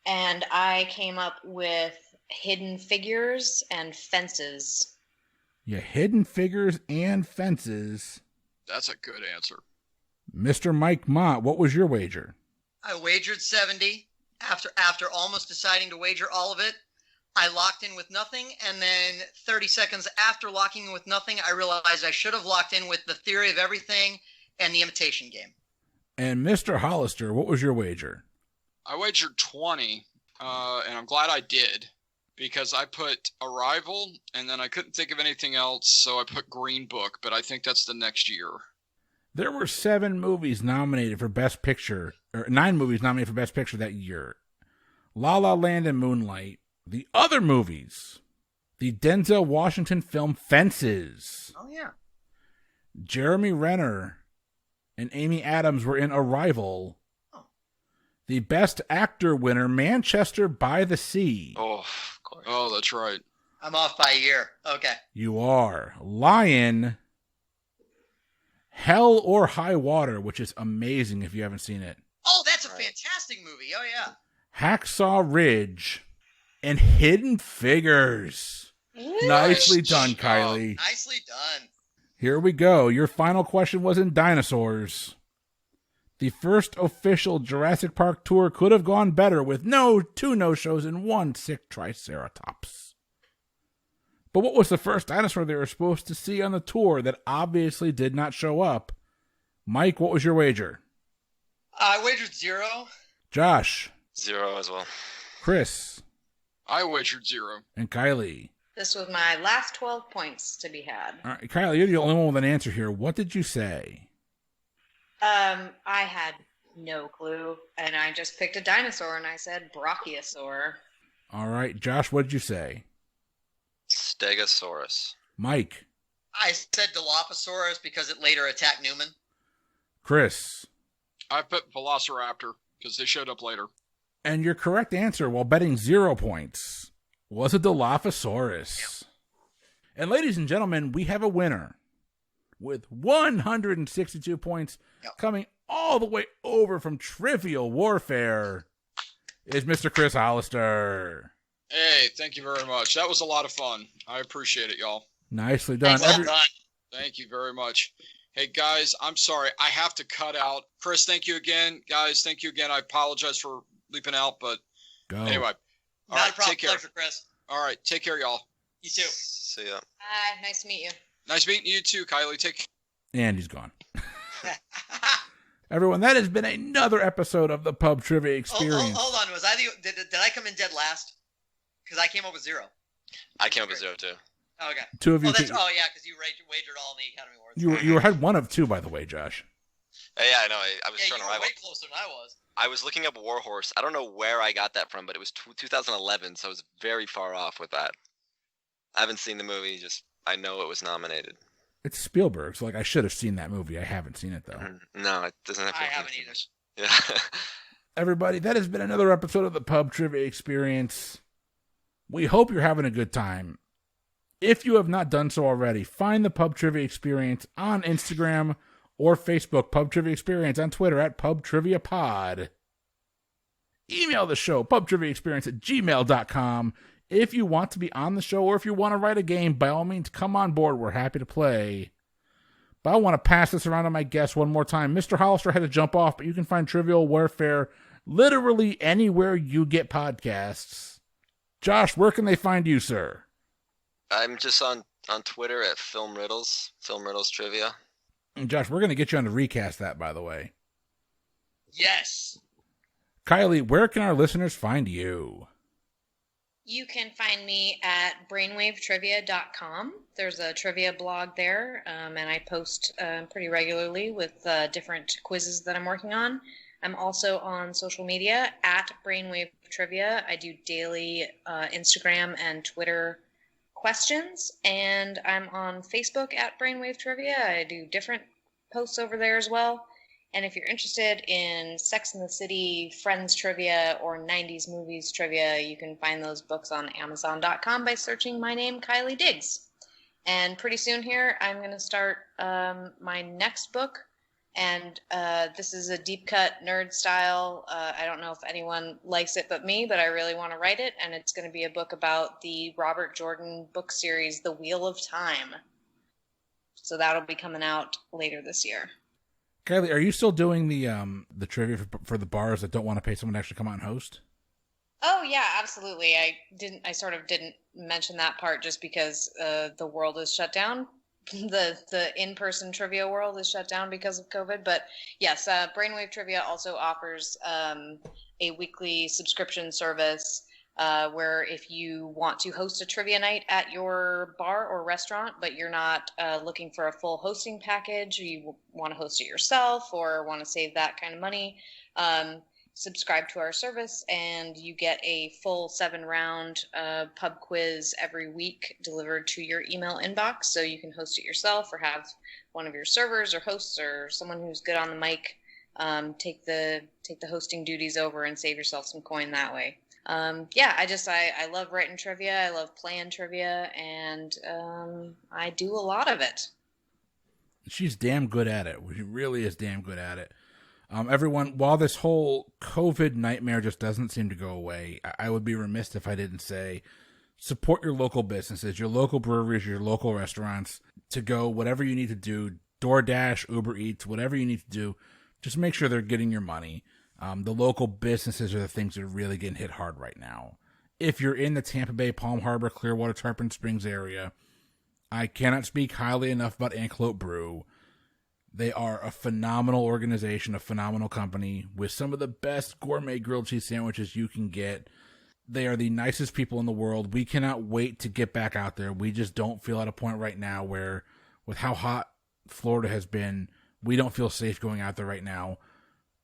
And I came up with Hidden Figures and Fences. Yeah, Hidden Figures and Fences. That's a good answer. Mr. Mike Mott, what was your wager? I wagered 70. After almost deciding to wager all of it, I locked in with nothing, and then 30 seconds after locking in with nothing, I realized I should have locked in with The Theory of Everything and The Imitation Game. And Mr. Hollister, what was your wager? I wagered 20, and I'm glad I did, because I put Arrival, and then I couldn't think of anything else, so I put Green Book, but I think that's the next year. There were 7 movies nominated for Best Picture, or 9 movies nominated for Best Picture that year. La La Land and Moonlight. The other movies, the Denzel Washington film Fences. Oh, yeah. Jeremy Renner and Amy Adams were in Arrival. Oh. The Best Actor winner, Manchester by the Sea. Oh, of course. Oh, that's right. I'm off by a year. Okay. You are. Lion, Hell or High Water, which is amazing if you haven't seen it. Oh, that's a fantastic movie. Oh, yeah. Hacksaw Ridge, and Hidden Figures. Nicely done, Kylie. Nicely done. Here we go. Your final question was in dinosaurs. The first official Jurassic Park tour could have gone better with 2 no-shows and 1 sick Triceratops. But what was the first dinosaur they were supposed to see on the tour that obviously did not show up? Mike, what was your wager? I wagered 0. Josh. 0 as well. Chris. I wagered 0. And Kylie. This was my last 12 points to be had. All right, Kylie, you're the only one with an answer here. What did you say? I had no clue, and I just picked a dinosaur, and I said Brachiosaur. All right, Josh, what did you say? Stegosaurus. Mike. I said Dilophosaurus because it later attacked Newman. Chris. I put Velociraptor because they showed up later. And your correct answer, while betting 0 points, was a Dilophosaurus. Yep. And ladies and gentlemen, we have a winner with 162 points, coming all the way over from Trivial Warfare, is Mr. Chris Hollister. Hey, thank you very much. That was a lot of fun. I appreciate it, y'all. Nicely done. Well done. Thank you very much. Hey, guys, I'm sorry. I have to cut out. Chris, thank you again. Guys, thank you again. I apologize for leaping out, but anyway. All right, take care. Pleasure, Chris. All right, take care, y'all. You too. See ya. Hi, nice to meet you. Nice meeting you too, Kylie. Take care. And he's gone. Everyone, that has been another episode of the Pub Trivia Experience. Hold on. Was I did I come in dead last? Because I came up with 0. I came up with 0 too. Oh, okay. 2 of you. Yeah, because you wagered all in the Academy Awards. You had 1 of 2, by the way, Josh. Yeah, I know. I was trying to rival. Way closer than I was. I was looking up Warhorse. I don't know where I got that from, but it was 2011, so I was very far off with that. I haven't seen the movie. Just I know it was nominated. It's Spielberg, so I should have seen that movie. I haven't seen it though. No, it doesn't have. I haven't either. Yeah. Everybody, that has been another episode of the Pub Trivia Experience. We hope you're having a good time. If you have not done so already, find the Pub Trivia Experience on Instagram or Facebook, Pub Trivia Experience, on Twitter at PubTriviaPod. Email the show, pubtriviaexperience@gmail.com. If you want to be on the show or if you want to write a game, by all means, come on board. We're happy to play. But I want to pass this around to my guest one more time. Mr. Hollister had to jump off, but you can find Trivial Warfare literally anywhere you get podcasts. Josh, where can they find you, sir? I'm just on Twitter at Film Riddles Trivia. And Josh, we're going to get you on to recast that, by the way. Yes. Kylie, where can our listeners find you? You can find me at brainwavetrivia.com. There's a trivia blog there, and I post pretty regularly with different quizzes that I'm working on. I'm also on social media at Brainwave Trivia. I do daily Instagram and Twitter questions, and I'm on Facebook at Brainwave Trivia. I do different posts over there as well. And if you're interested in Sex and the City, Friends trivia, or 90s movies trivia, you can find those books on Amazon.com by searching my name, Kylie Diggs. And pretty soon here, I'm going to start my next book. And this is a deep cut nerd style. I don't know if anyone likes it but me, but I really want to write it. And it's going to be a book about the Robert Jordan book series, The Wheel of Time. So that'll be coming out later this year. Kylie, are you still doing the trivia for the bars that don't want to pay someone to actually come out and host? Oh yeah, absolutely. I sort of didn't mention that part just because the world is shut down. The in-person trivia world is shut down because of COVID. But yes, Brainwave Trivia also offers a weekly subscription service where if you want to host a trivia night at your bar or restaurant, but you're not looking for a full hosting package, you want to host it yourself or want to save that kind of money, subscribe to our service and you get a full 7-round pub quiz every week delivered to your email inbox. So you can host it yourself or have one of your servers or hosts or someone who's good on the mic take the hosting duties over and save yourself some coin that way. I love writing trivia. I love playing trivia, and I do a lot of it. She's damn good at it. She really is damn good at it. Everyone, while this whole COVID nightmare just doesn't seem to go away, I would be remiss if I didn't say support your local businesses, your local breweries, your local restaurants, to go whatever you need to do, DoorDash, Uber Eats, whatever you need to do, just make sure they're getting your money. The local businesses are the things that are really getting hit hard right now. If you're in the Tampa Bay, Palm Harbor, Clearwater, Tarpon Springs area, I cannot speak highly enough about Antelope Brew. They are a phenomenal organization, a phenomenal company with some of the best gourmet grilled cheese sandwiches you can get. They are the nicest people in the world. We cannot wait to get back out there. We just don't feel at a point right now where, with how hot Florida has been, we don't feel safe going out there right now.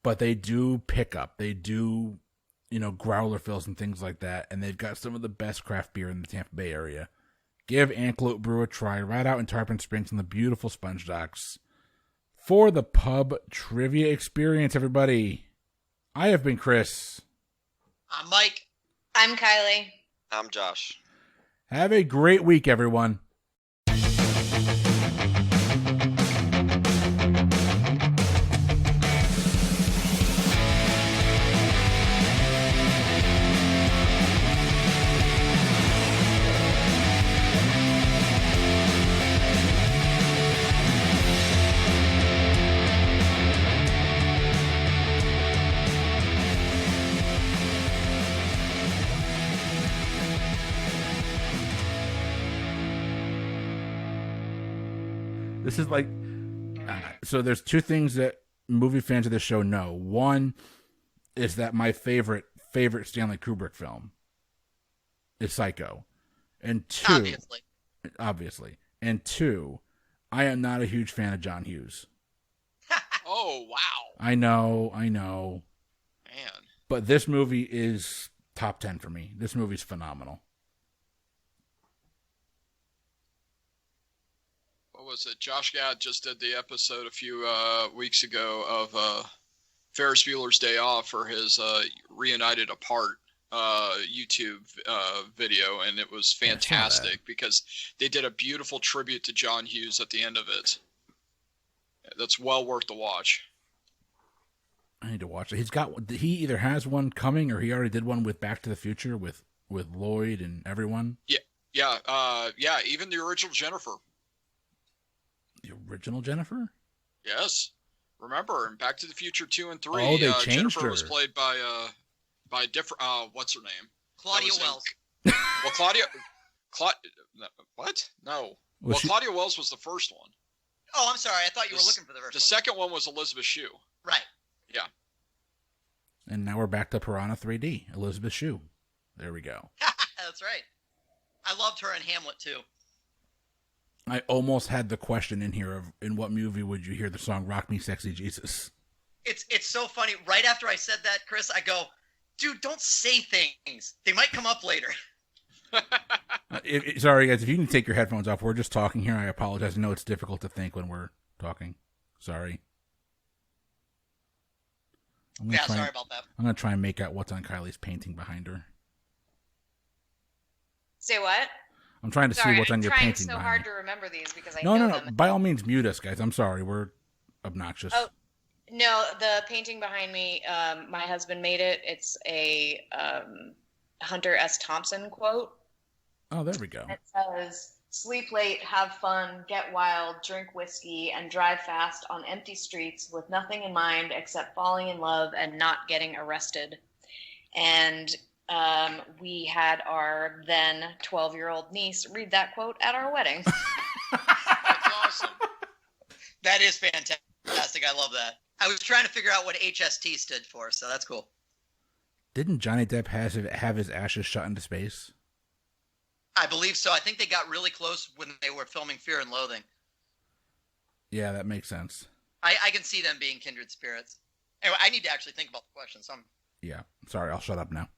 But they do pick up. They do, growler fills and things like that. And they've got some of the best craft beer in the Tampa Bay area. Give Antelope Brew a try right out in Tarpon Springs on the beautiful Sponge Docks. For the Pub Trivia Experience, everybody, I have been Chris. I'm Mike. I'm Kylie. I'm Josh. Have a great week, everyone. This is like, so there's two things that movie fans of this show know. One is that my favorite Stanley Kubrick film is Psycho. And two, obviously. And two, I am not a huge fan of John Hughes. Oh, wow. I know. Man. But this movie is top 10 for me. This movie's phenomenal. What was it? Josh Gad just did the episode a few weeks ago of Ferris Bueller's Day Off for his Reunited Apart YouTube video, and it was fantastic because they did a beautiful tribute to John Hughes at the end of it. That's well worth the watch. I need to watch it. He either has one coming or he already did one with Back to the Future with Lloyd and everyone. Yeah, even the original Jennifer. The original Jennifer? Yes. Remember, in Back to the Future 2 and 3, they changed Jennifer her. was played by different, what's her name? Claudia Wells. Well, what? No. Well, Claudia Wells was the first one. Oh, I'm sorry. I thought you were looking for the first one. The second one was Elizabeth Shue. Right. Yeah. And now we're back to Piranha 3D, Elizabeth Shue. There we go. That's right. I loved her in Hamlet, too. I almost had the question in here of in what movie would you hear the song Rock Me Sexy Jesus? It's so funny. Right after I said that, Chris, I go, dude, don't say things. They might come up later. Sorry, guys, if you can take your headphones off, we're just talking here. I apologize. I know it's difficult to think when we're talking. Sorry. Sorry about that. I'm going to try and make out what's on Kylie's painting behind her. Say what? I'm trying to see what's on your painting behind I'm trying so hard to remember these because I know know them. By all means, mute us, guys. I'm sorry. We're obnoxious. Oh, no, the painting behind me, my husband made it. It's a Hunter S. Thompson quote. Oh, there we go. It says, "Sleep late, have fun, get wild, drink whiskey, and drive fast on empty streets with nothing in mind except falling in love and not getting arrested." And we had our then 12-year-old niece read that quote at our wedding. That's awesome. That is fantastic. I love that. I was trying to figure out what HST stood for, so that's cool. Didn't Johnny Depp have his ashes shot into space? I believe so. I think they got really close when they were filming Fear and Loathing. Yeah, that makes sense. I can see them being kindred spirits. Anyway, I need to actually think about the question. Yeah. Sorry, I'll shut up now.